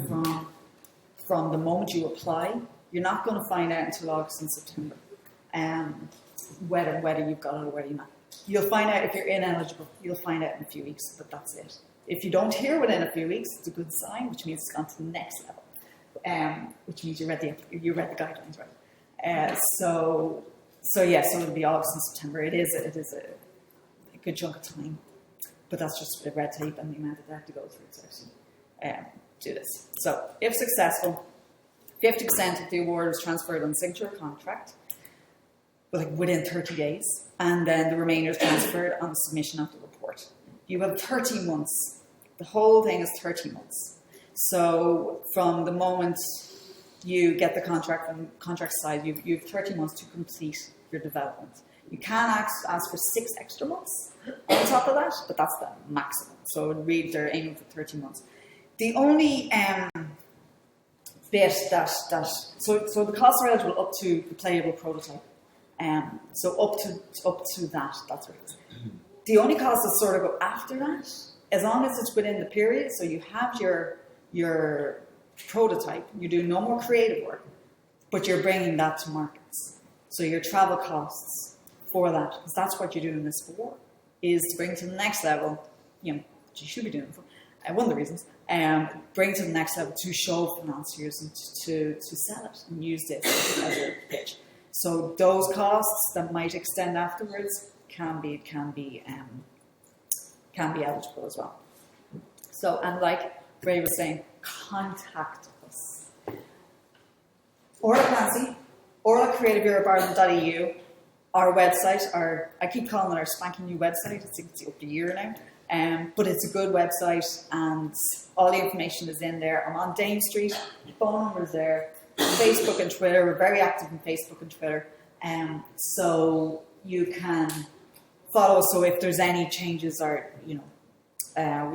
from the moment you apply, you're not going to find out until August and September whether you've got it or whether you're not. You'll find out if you're ineligible. You'll find out in a few weeks, but that's it. If you don't hear within a few weeks, it's a good sign, which means it's gone to the next level, which means you read the guidelines right. So it'll be August and September. It is a good chunk of time, but that's just the red tape and the amount that they have to go through to actually do this. So if successful, 50% of the award is transferred on signature contract, within 30 days, and then the remainder is transferred on submission of the report. You have 30 months. The whole thing is 30 months. So from the moment you get the contract from contract side, you have 30 months to complete your development. You can ask for 6 extra months on top of that, but that's the maximum. So they're aiming for 30 months. The only bit so the costs are eligible up to the playable prototype. So up to that, that's what it is. The only cost that sort of go after that, as long as it's within the period, so you have your prototype, you do no more creative work, but you're bringing that to markets. So your travel costs for that, because that's what you're doing this for, is to bring to the next level, you should be doing it for, one of the reasons, bring to the next level to show financiers and to sell it and use this as a pitch. So those costs that might extend afterwards can be eligible as well. So, and like Ray was saying, contact us. Orla Clancy, orlacreativeeuropeireland.eu, our website, I keep calling it our spanking new website, it's up to a year now, but it's a good website and all the information is in there. I'm on Dame Street, phone number is there, Facebook and Twitter, we're very active on Facebook and Twitter, so you can follow us. So if there's any changes or, we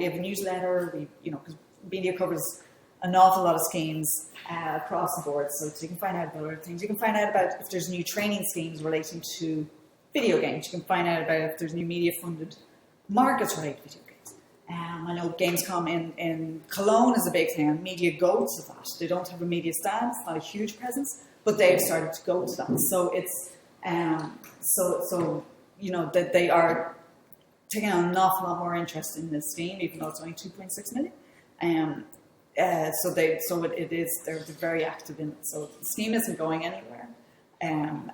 have a newsletter, because media covers an awful lot of schemes across the board, so you can find out about other things. You can find out about if there's new training schemes relating to video games. You can find out about if there's new media-funded markets related to video games. I know Gamescom in Cologne is a big thing, and media go to that. They don't have a media stand, it's not a huge presence, but they've started to go to that. So it's, that they are taking on an awful lot more interest in this scheme, even though it's only 2.6 million. They're very active in it. So the scheme isn't going anywhere. And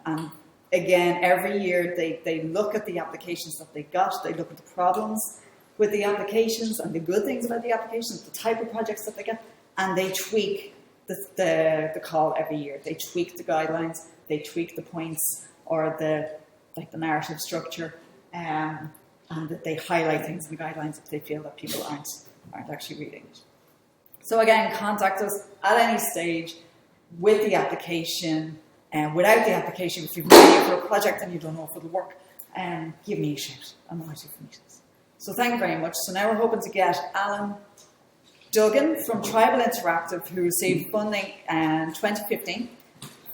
again, every year they look at the applications that they got, they look at the problems with the applications and the good things about the applications, the type of projects that they get, and they tweak the call every year. They tweak the guidelines, they tweak the points or the narrative structure, and that they highlight things in the guidelines if they feel that people aren't actually reading it. So again, contact us at any stage with the application, and without the application, if you've been here for a project and you don't know if it'll work, give me a shout. I'm always for meetings. So thank you very much. So now we're hoping to get Alan Duggan from Tribal Interactive, who received funding in 2015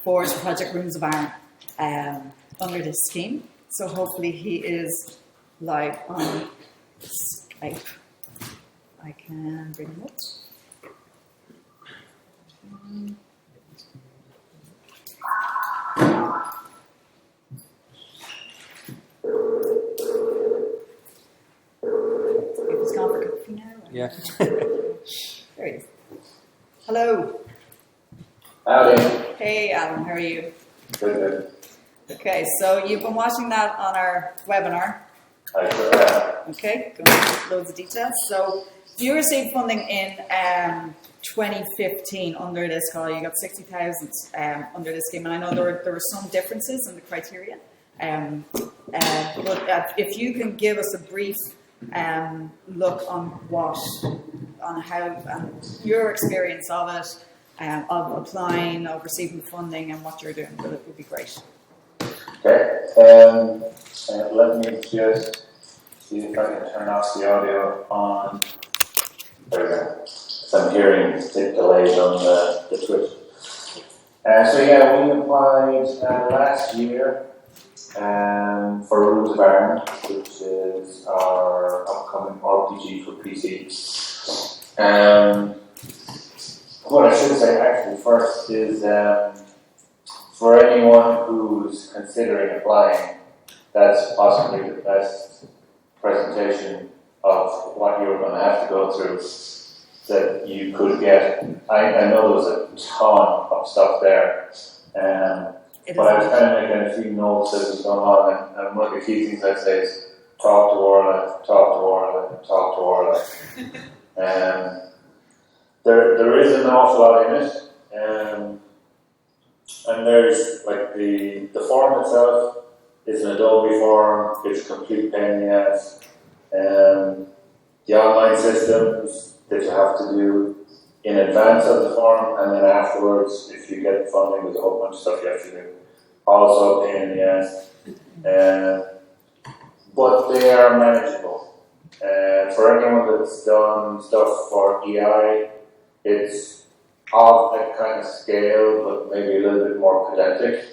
for his project Rooms of Iron under this scheme. So hopefully he is live on Skype. I can bring him up. He's gone for coffee now. Yeah. There he is. Hello. Howdy. Hey, Alan. How are you? Good. Okay, so you've been watching that on our webinar. Hi, sure. Okay, going into loads of details. So you received funding in 2015 under this call. You got 60,000 under this scheme, and I know there were some differences in the criteria. But if you can give us a brief look on how your experience of it, of applying, of receiving funding, and what you're doing, it would be great. Okay. Let me just see if I can turn off the audio on. There we go. So I'm hearing delays on the Twitch. We applied last year for Rooms of Iron, which is our upcoming RPG for PC. What I should say actually first is for anyone who's considering applying, that's possibly the best presentation of what you're going to have to go through that you could get. I know there's a ton of stuff there, but I was kind of making a few notes as was going on, and one of the key things I'd say is talk to Orla, talk to Orla, talk to Orla. There is an awful lot in it, and there's like the form itself is an Adobe form, it's a complete pain in the ass. The online systems that you have to do in advance of the form, and then afterwards, if you get funding, there's a whole bunch of stuff you have to do. Also a pain in the ass. But they are manageable. For anyone that's done stuff for EI, it's of a kind of scale, but maybe a little bit more pedantic.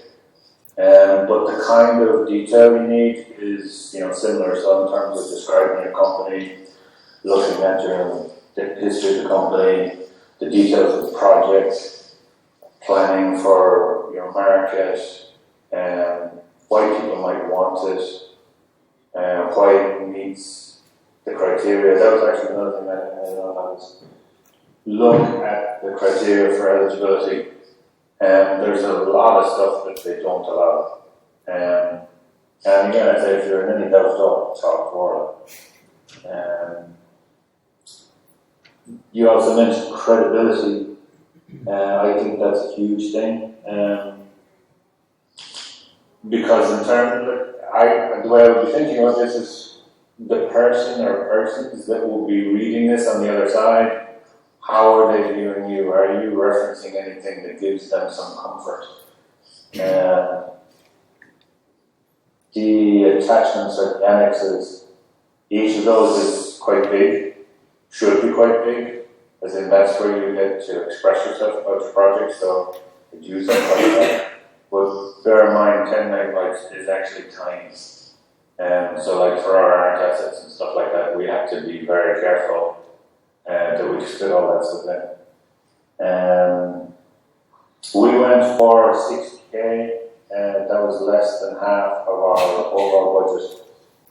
But the kind of detail you need is, similar. So in terms of describing a company, looking at the history of the company, the details of the project, planning for your market, why people might want it, why it meets the criteria. That was actually another thing I was look at the criteria for eligibility. There's a lot of stuff that they don't allow. And again, I'd say if you're in any doubt, talk for it. You also mentioned credibility. I think that's a huge thing. Because in terms of, the way I would be thinking about this is the person or persons that will be reading this on the other side, how are they viewing you? Are you referencing anything that gives them some comfort? The attachments or annexes, each of those is quite big, should be quite big, as in that's where you get to express yourself about your project, so could use something like that. But bear in mind, 10 megabytes is actually tiny. So like for our art assets and stuff like that, we have to be very careful that we just fit all that stuff in. We went for 60k, and that was less than half of our overall budget.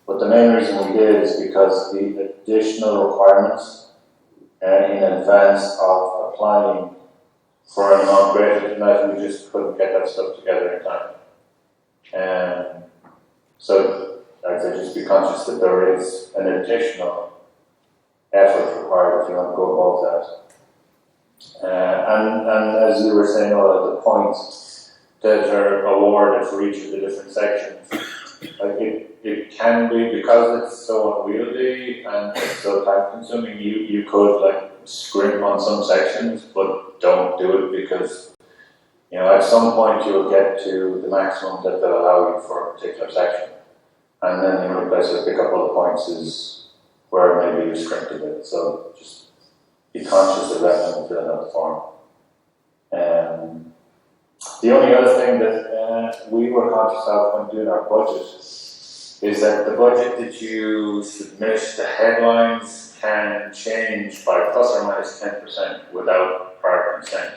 But the main reason we did is because the additional requirements in advance of applying for an amount greater than that, we just couldn't get that stuff together in time. So I'd say just be conscious that there is an additional effort required if you want to go above that. And as you were saying, all of the points that are awarded for each of the different sections, like it can be, because it's so unwieldy and it's so time consuming, you could like scrimp on some sections, but don't do it, because at some point you'll get to the maximum that they'll allow you for a particular section, and then the only place you'll pick up all the points is where maybe you scrimped a bit. So just be conscious of that when you fill out the form. The only other thing that we were conscious of when doing our budget is that the budget that you submit, the headlines can change by plus or minus 10% without prior consent.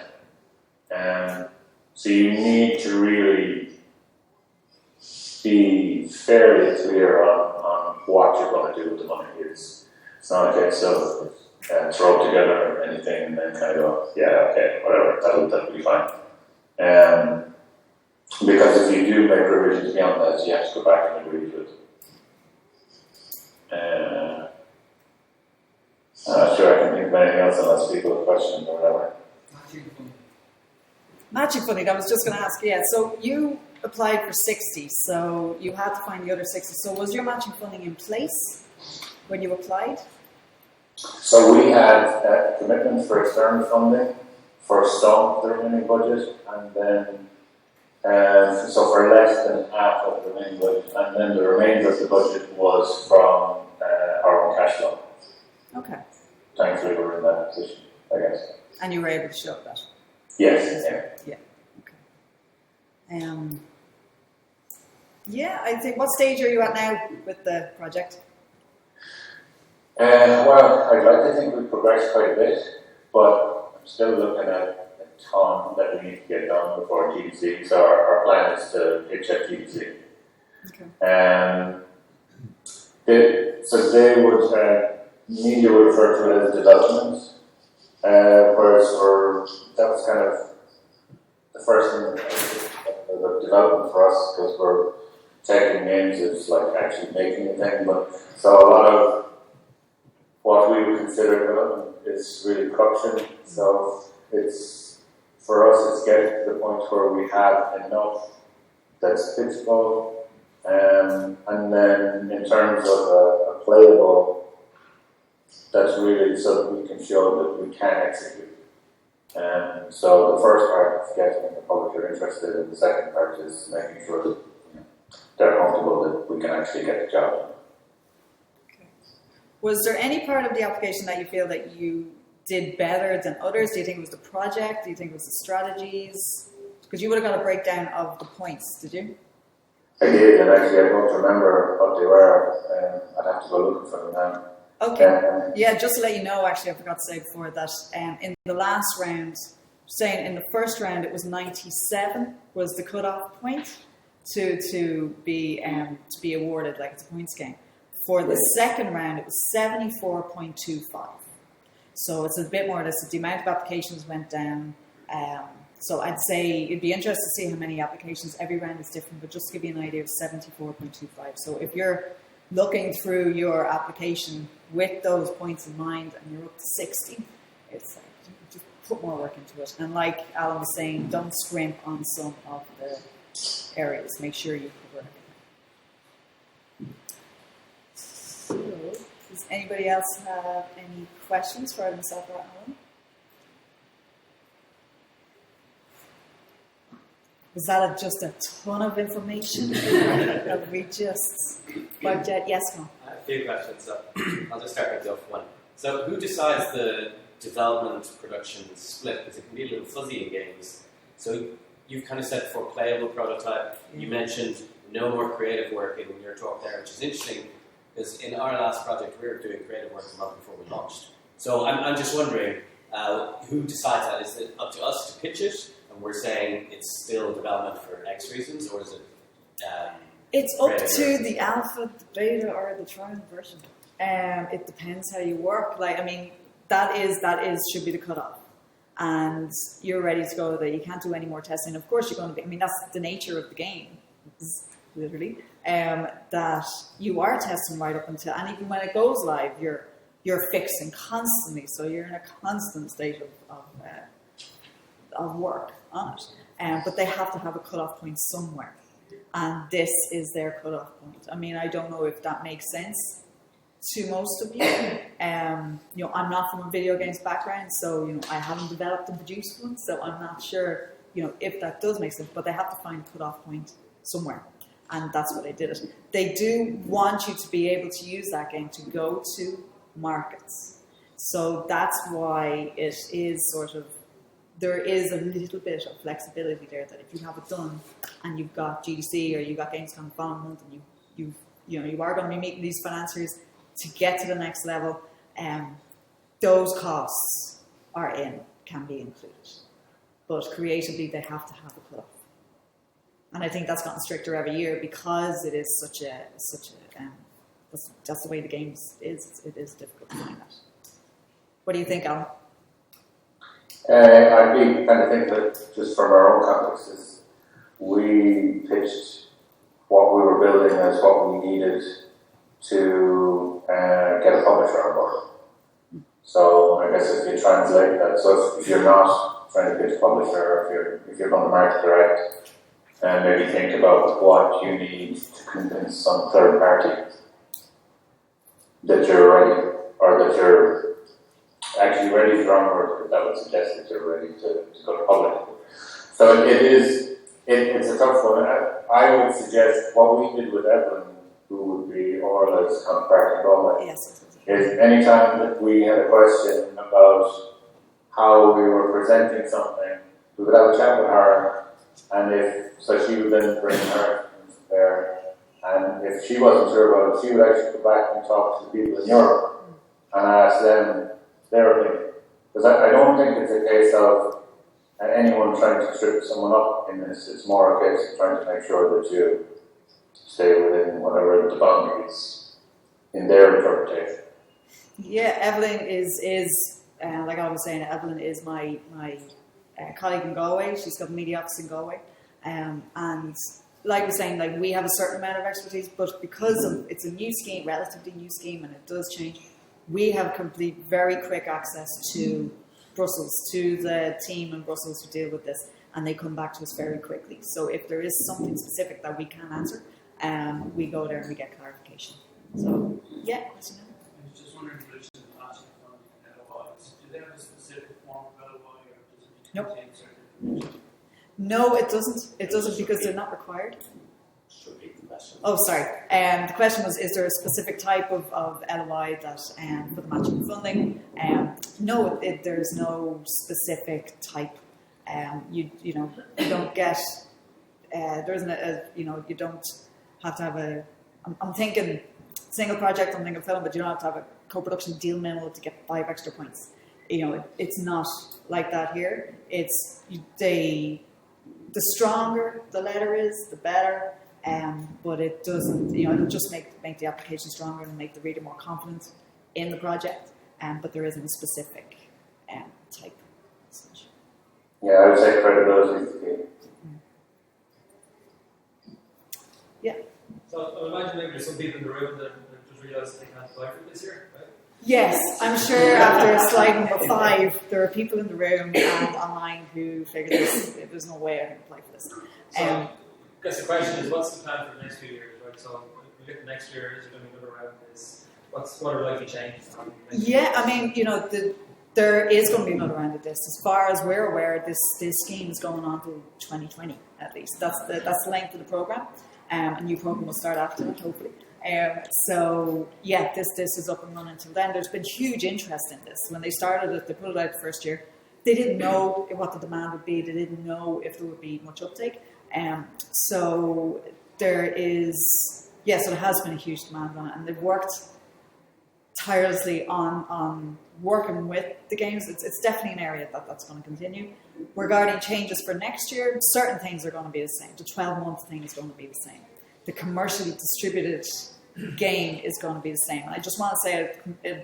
So you need to really be fairly clear on what you're going to do with the money. It's not a case of throw together anything and then kind of go, yeah, okay, whatever, that'll be fine. Because if you do make revisions beyond that, you have to go back and agree to it. I'm not sure I can think of anything else unless people have questions or whatever. Matching funding, I was just going to ask, so you applied for 60, so you had to find the other 60. So was your matching funding in place when you applied? So we had commitments for external funding for some of the remaining budget, and then so for less than half of the remaining budget, and then the remainder of the budget was from our own cash flow. Okay. Thankfully, we're in that position, I guess. And you were able to show that? Yes. Yeah. Okay. I think, what stage are you at now with the project? Well, I'd like to think we've progressed quite a bit, but I'm still looking at a ton that we need to get done before GDC. So our plan is to pitch at GDC. Okay. So they would, media would refer to it as development, whereas that was kind of the first thing, the development for us, because we're taking names as like actually making a thing. But so a lot of what we would consider development is really production. So it's, for us, it's getting to the point where we have enough that's pitchable, and then in terms of a playable, that's really so that we can show that we can execute. So the first part is getting the public are interested, and the second part is making sure that they're comfortable that we can actually get the job done. Okay. Was there any part of the application that you feel that you did better than others? Do you think it was the project? Do you think it was the strategies? Because you would have got a breakdown of the points, did you? I did, and actually I don't remember what they were. I'd have to go looking for them now. Okay. Just to let you know, actually, I forgot to say before that in the last round, saying in the first round it was 97 was the cutoff point to be awarded, like it's a points game. For the second round, it was 74.25. So it's a bit more. The amount of applications went down. So I'd say it'd be interesting to see how many applications. Every round is different, but just to give you an idea, of 74.25. So if you're looking through your application with those points in mind and you're up to 60, it's like, just put more work into it. And like Alan was saying, don't scrimp on some of the areas. Make sure you cover everything. So, does anybody else have any questions for myself or Alan? Was that just a ton of information that we just wiped out? Yes, Tom? A few questions, so I'll just start with the off one. So who decides the development production split? Because it can be a little fuzzy in games. So you've kind of said for playable prototype, you mentioned no more creative work in your talk there, which is interesting because in our last project we were doing creative work a month before we launched. So I'm just wondering, who decides that? Is it up to us to pitch it, and we're saying it's still development for X reasons, or is it? It's up to the alpha, the beta, or the trial version. It depends how you work. Like, I mean, that should be the cutoff, and you're ready to go there. You can't do any more testing. Of course, you're going to be. I mean, that's the nature of the game, literally. That you are testing right up until, and even when it goes live, you're fixing constantly. So you're in a constant state of work on it. But they have to have a cutoff point somewhere. And this is their cutoff point. I mean, I don't know if that makes sense to most of you. You know, I'm not from a video games background, so you know, I haven't developed and produced one, so I'm not sure, you know, if that does make sense. But they have to find a cutoff point somewhere, and that's what they did it. They do want you to be able to use that game to go to markets, so that's why it is sort of. There is a little bit of flexibility there that if you have it done and you've got GDC or you've got Gamescom the following month and you are going to be meeting these financiers to get to the next level, those costs can be included. But creatively, they have to have a cutoff. And I think that's gotten stricter every year because it is such a that's the way the game is. It is difficult to find that. What do you think, Alan? I'd be kind of thinking that just from our own context is we pitched what we were building as what we needed to get a publisher on board. So I guess if you translate that, so if you're not trying to pitch a publisher, or if you're going to market direct, and maybe think about what you need to convince some third party that you're ready, or that you're actually ready for onward, that would suggest that you're ready to go to public. So it's a tough one. I would suggest what we did with Evelyn, who would be Orla's counterpart in Galway, Yes. is anytime that we had a question about how we were presenting something, we would have a chat with her, and so she would then bring her there, and if she wasn't sure about it, she would actually go back and talk to the people in Europe and ask them their opinion. Because I don't think it's a case of anyone trying to trip someone up in this. It's more a case of trying to make sure that you stay within whatever the boundaries in their interpretation. Yeah, Evelyn is like I was saying, Evelyn is my colleague in Galway. She's got a media office in Galway. And like I was saying, like we have a certain amount of expertise, but because it's a new scheme, relatively new scheme, and it does change, we have complete, very quick access to Brussels, to the team in Brussels who deal with this, and they come back to us very quickly. So if there is something specific that we can answer, we go there and we get clarification. So, yeah, as you know. I was just wondering in relation to the matching funding and LOIs, do they have a specific form of LOI, or does it need to contain certain information? No, it doesn't. It doesn't because they're not required. Should be the question. Oh, sorry. The question was, is there a specific type of LOI that for the matching funding? No, there's no specific type. You don't get. There isn't you don't have to have a. I'm thinking single project. I'm thinking film, but you don't have to have a co-production deal memo to get 5 extra points. It's not like that here. It's the stronger the letter is, the better. But it doesn't, it'll just make the application stronger and make the reader more confident in the project. But there isn't a specific type. Yeah, I would say credibility is the key. Yeah. So I imagine maybe there's some people in the room that just realised they can't apply for this year, right? Yes, I'm sure after slide number 5, there are people in the room and online who figure there's no way I can apply for this. So I guess the question is, what's the plan for the next few years, right? So if we look at next year, is there going to be another round of this? What are likely changes? Yeah, I mean, there is going to be another round of this. As far as we're aware, this scheme is going on till 2020 at least. That's the length of the program. A new program will start after that, hopefully. So yeah, this is up and running until then. There's been huge interest in this. When they started it, they put it out the first year. They didn't know what the demand would be. They didn't know if there would be much uptake. So there is, so there has been a huge demand on it, and they've worked tirelessly on working with the games. It's definitely an area that's going to continue. Regarding changes for next year, certain things are going to be the same. The 12-month thing is going to be the same. The commercially distributed game is going to be the same. And I just want to say,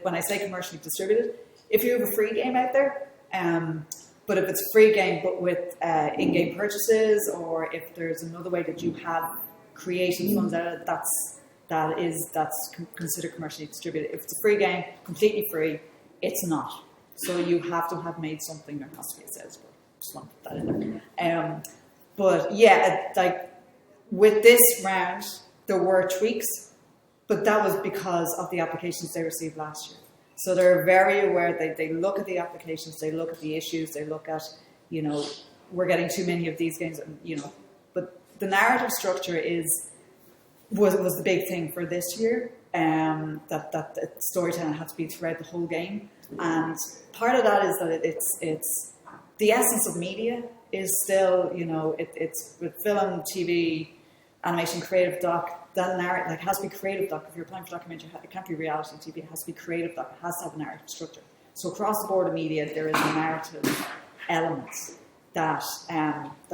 when I say commercially distributed, if you have a free game out there, but if it's a free game but with in-game purchases, or if there's another way that you have created funds out of it, that's considered commercially distributed. If it's a free game, completely free, it's not. So you have to have made something. There has to be a sales board. Just want to put that in there. But yeah, like with this round, there were tweaks, but that was because of the applications they received last year. So they're very aware. They look at the applications, they look at the issues, they look at, we're getting too many of these games, But the narrative structure was the big thing for this year. That storytelling had to be throughout the whole game, and part of that is that it's the essence of media is still, it's with film, TV, animation, creative doc. That narrative has to be creative doc. If you're applying for documentary, it can't be reality TV. It has to be creative doc. It has to have a narrative structure. So across the board of media, there is a narrative element that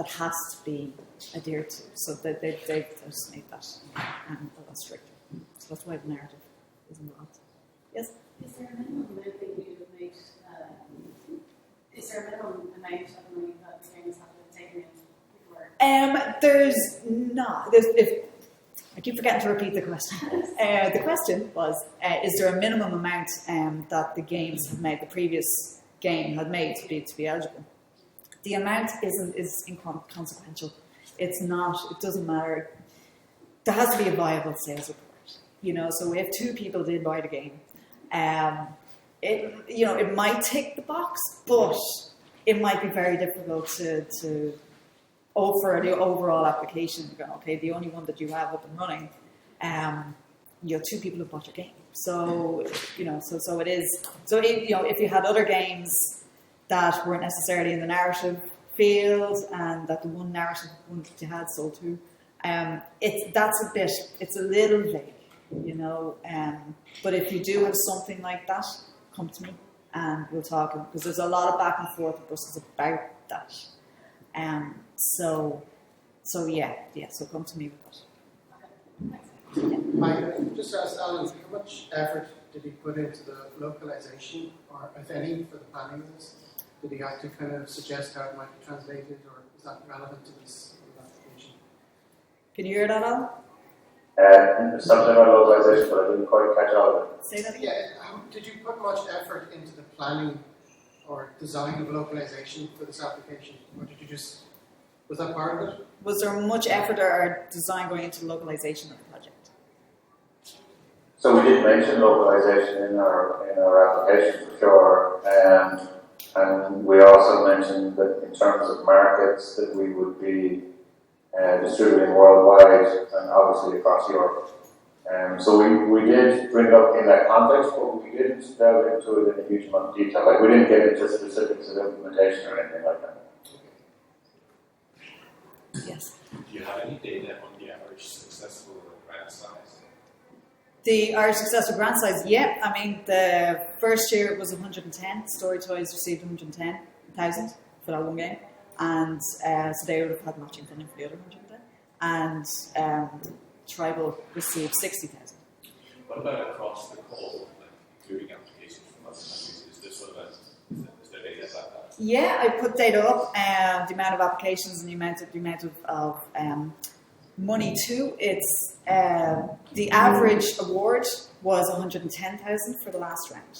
has to be adhered to. So they've just made that a lot stricter. So that's why the narrative is involved. Yes? Is there a minimum amount that you have made? Is there a minimum amount of money that the games have to take in before? There's not. I keep forgetting to repeat the question. The question was, is there a minimum amount that the games have made, the previous game had made to be eligible? The amount is inconsequential. It's not, it doesn't matter. There has to be a viable sales report. So if two people did buy the game, it might tick the box, but it might be very difficult to for the overall application. Okay, the only one that you have up and running, two people have bought your game. So so it is. So if you had other games that weren't necessarily in the narrative field, and that the one narrative one that you had sold to, it's a little vague, But if you do have something like that, come to me and we'll talk, because there's a lot of back and forth with us about that. So come to me with that. Mike, just ask Alan, how much effort did he put into the localization, or if any, for the planning of this? Did he have to kind of suggest how it might be translated, or is that relevant to this application? Can you hear that, Alan? Something about localization, but I didn't quite catch all of it. Say that again. Yeah, did you put much effort into the planning or design of localization for this application, or did you just, was that part of it? Was there much effort or design going into localization of the project? So we did mention localization in our application for sure, and we also mentioned that in terms of markets that we would be distributing worldwide and obviously across Europe. So we did bring it up in that context, but we didn't delve into it in a huge amount of detail. Like we didn't get into specifics of implementation or anything like that. Yes. Do you have any data on the average successful grant size? The Irish successful grant size, yeah. I mean, the first year it was 110. Story Toys received 110,000 for that one game. And so they would have had matching funding for the other 110. And Tribal received 60,000. What about across the whole, including applications from other countries? Is there sort of is there data about that? Yeah, I put data up, the amount of applications and the amount of money too. It's the average award was 110,000 for the last round.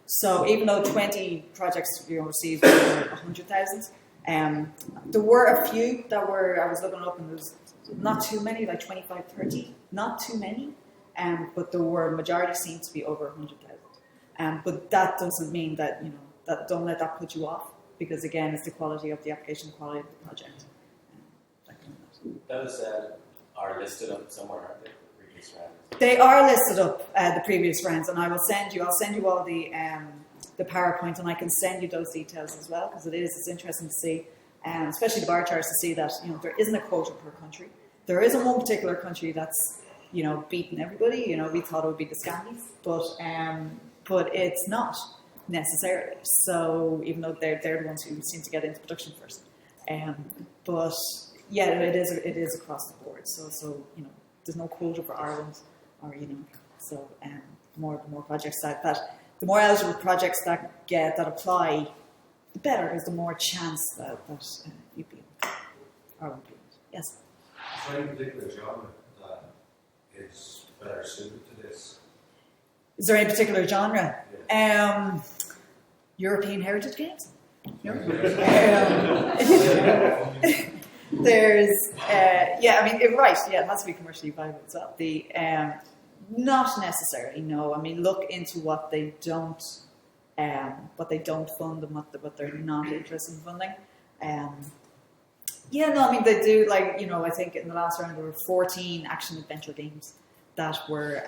So even though 20 projects received 100,000, there were a few that were, I was looking up and there was not too many, like 25, 30, not too many, but there were, majority seemed to be over 100,000. But that doesn't mean that, that don't let that put you off, because again, it's the quality of the application, the quality of the project. Those are listed up somewhere, aren't they? The previous rounds. They are listed up, the previous rounds, and I'll send you all the PowerPoint, and I can send you those details as well, because it's interesting to see, especially the bar charts, to see that there isn't a quota per country. there isn't one particular country that's, beating everybody. We thought it would be the Scandis, but it's not necessarily. So even though they're the ones who seem to get into production first, but yeah, it is across the board. So there's no quota for Ireland, or so the more projects the more eligible projects that apply, the better, is the more chance that you'd be Ireland. Yes. Is there any particular genre that is better suited to this? Is there any particular genre? Yeah. European heritage games. There's, right, it has to be commercially viable as well. Not necessarily, no. I mean, look into what they don't fund and what they're not interested in funding. They do, I think in the last round there were 14 action adventure games that were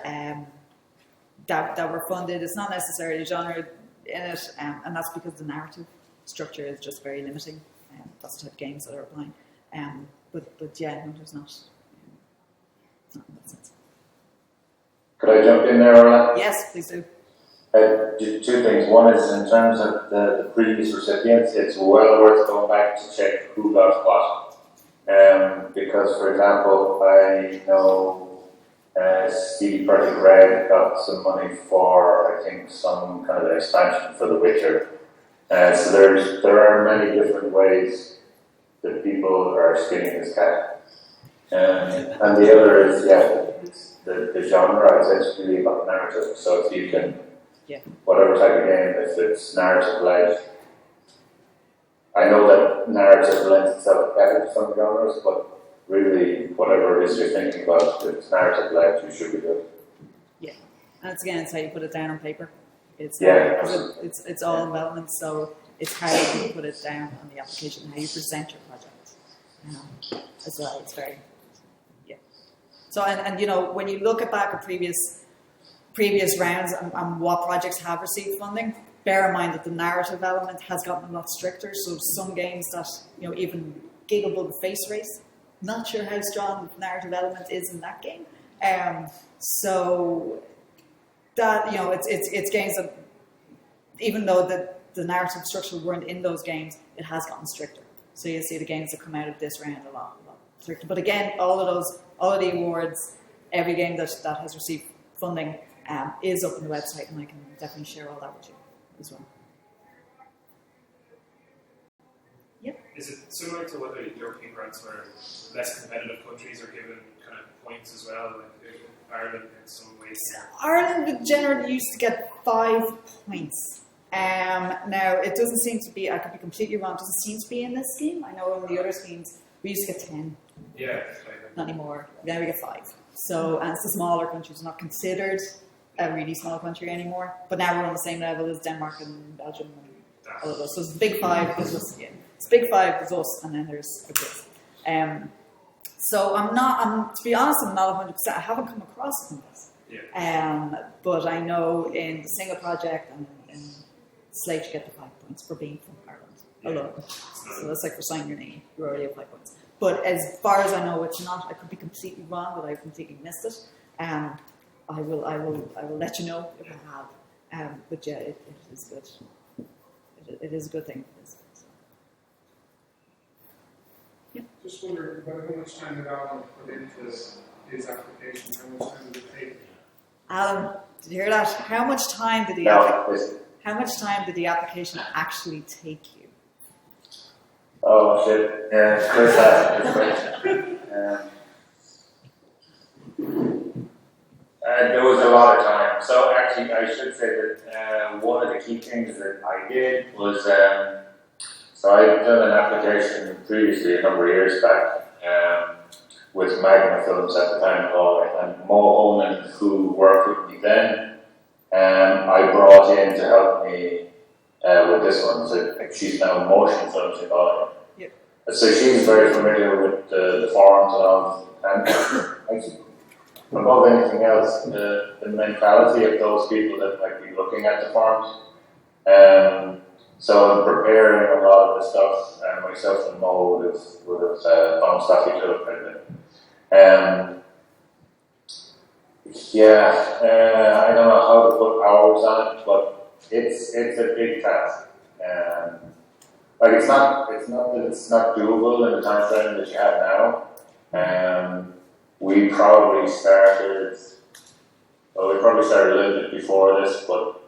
that were funded. It's not necessarily a genre in it, and that's because the narrative structure is just very limiting. That's the type of games that are applying. But yeah, no, there's not. Not in that sense. Could I jump in there, Ola? Yes, please do. Two things. One is in terms of the previous recipients, it's well worth going back to check who got what. Because, for example, I know CD Projekt Red got some money for, I think, some kind of expansion for The Witcher. So there are many different ways that people are skinning this cat. And the other is, the genre is actually about narrative. So if you can, whatever type of game, if it's narrative led, I know that narrative lends itself better to some genres, but really, whatever it is you're thinking about, if it's narrative led, you should be good. Yeah, and it's how you put it down on paper. It's it's all development, so it's how you put it down on the application, how you present your project as well. It's very So and when you look back at previous rounds and what projects have received funding, bear in mind that the narrative element has gotten a lot stricter. So some games that even Gigabug Face Race, not sure how strong the narrative element is in that game. So that it's games that, even though the narrative structure weren't in those games, it has gotten stricter. So you see the games that come out of this round a lot stricter. But again, all of the awards, every game that has received funding is up on the website, and I can definitely share all that with you as well. Yep. Is it similar to what the European grants where less competitive countries are given kind of points as well, like Ireland in some ways? Ireland generally used to get 5 points. Now, it doesn't seem to be, I could be completely wrong, it doesn't seem to be in this scheme. I know in the other schemes we used to get 10. Yeah. Not anymore. Now we get 5. So, and it's the smaller countries, not considered a really small country anymore. But now we're on the same level as Denmark and Belgium and all of those. So it's the big 5 is us. Yeah. It's big 5 is us, and then there's a bit. So to be honest, I'm not 100%. I haven't come across it in this. Yeah. But I know in the single project and in Slate you get the 5 points for being from Ireland alone. So that's like for signing your name, you already have 5 points. But as far as I know, it's not. I could be completely wrong, but I've completely missed it. I will let you know if I have. But yeah, it is good. It is a good thing. So. Yeah. Just wondering about how much time did Alan put into his application? How much time did it take? Alan, did you hear that? How much time did the application actually take you? Oh shit! Yeah, Chris asked this question. There was a lot of time. So actually, I should say that one of the key things that I did was, so I'd done an application previously a number of years back with Magma Films at the time, and Mo Honan, who worked with me then, I brought in to help me with this one. So she's now Motion Films in Ireland. Yep. So she's very familiar with the forums and all, and actually, above anything else, the mentality of those people that might be looking at the forums. So I'm preparing a lot of the stuff, and myself and Mo would have found stuff each other quite a bit. I don't know how to put hours on it, but it's a big task. Like it's not that it's not doable in the time frame that you have now. We probably started a little bit before this, but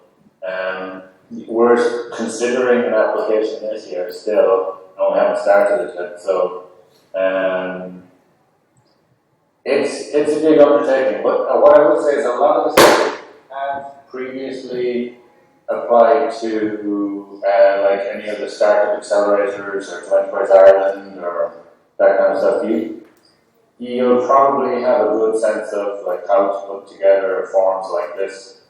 we're considering an application this year still, and we haven't started it yet. So it's a big undertaking. But what I would say is a lot of us have previously applied to like any of the startup accelerators or to Enterprise Ireland or that kind of stuff. You'll probably have a good sense of like how to put together forms like this,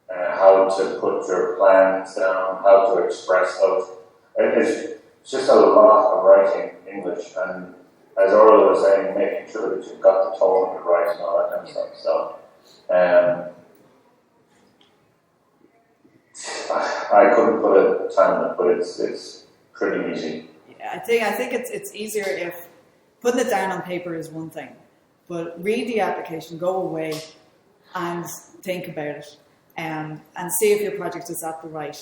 how to put your plans down, how to express those. It's just a lot of writing English, and as Orla was saying, making sure that you've got the tone right and all that kind of stuff. So I couldn't put a time on it, but it's pretty easy. Yeah, I think it's easier if putting it down on paper is one thing, but read the application, go away, and think about it, and see if your project is at the right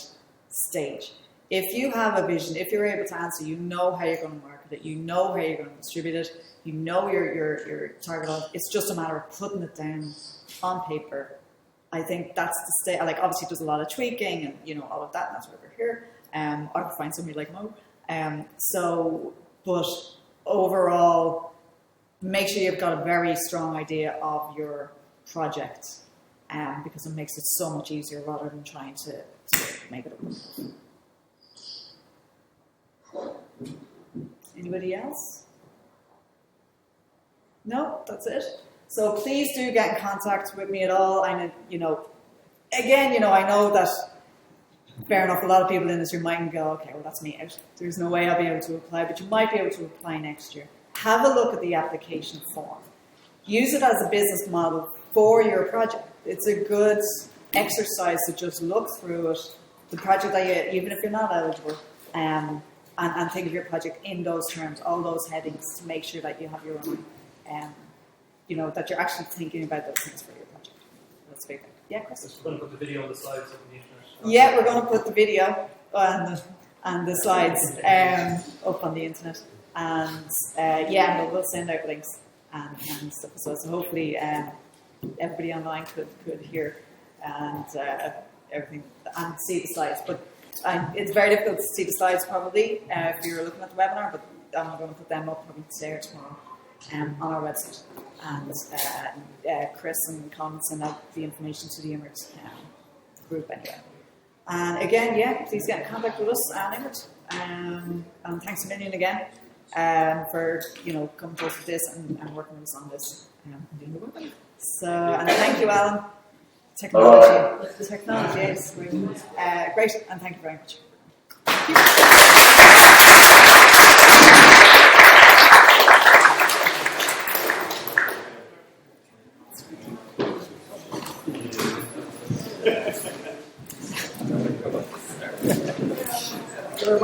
stage. If you have a vision, if you're able to answer, you know how you're going to market it, you know how you're going to distribute it, you know your target audience. It's just a matter of putting it down on paper. I think that's the state. Like obviously, there's a lot of tweaking and all of that. And that's why we're here. Or to find somebody like Mo. But overall, make sure you've got a very strong idea of your project, because it makes it so much easier rather than trying to make it up. Anybody else? No, that's it. So please do get in contact with me at all. I know, I know that, fair enough, a lot of people in this room might go, okay, well, that's me out. There's no way I'll be able to apply, but you might be able to apply next year. Have a look at the application form. Use it as a business model for your project. It's a good exercise to just look through it, the project that you, even if you're not eligible, and think of your project in those terms, all those headings, to make sure that you have your own, that you're actually thinking about those things for your project. That's a big thing. Yeah, Chris? Just going to put the video on the slides up on the internet. Yeah, we're going to put the video and the slides up on the internet. And we'll send out links and stuff as well. So hopefully everybody online could hear and everything and see the slides. But it's very difficult to see the slides probably if you're looking at the webinar, but I'm going to put them up probably today or tomorrow on our website. And Chris and Colin will send out the information to the Imirt group anyway. And again, please get in contact with us at Imirt. And thanks a million again for coming to us with this and working with us on this and doing the work. So, and thank you, Alan. Technology is great, and thank you very much. Thank you.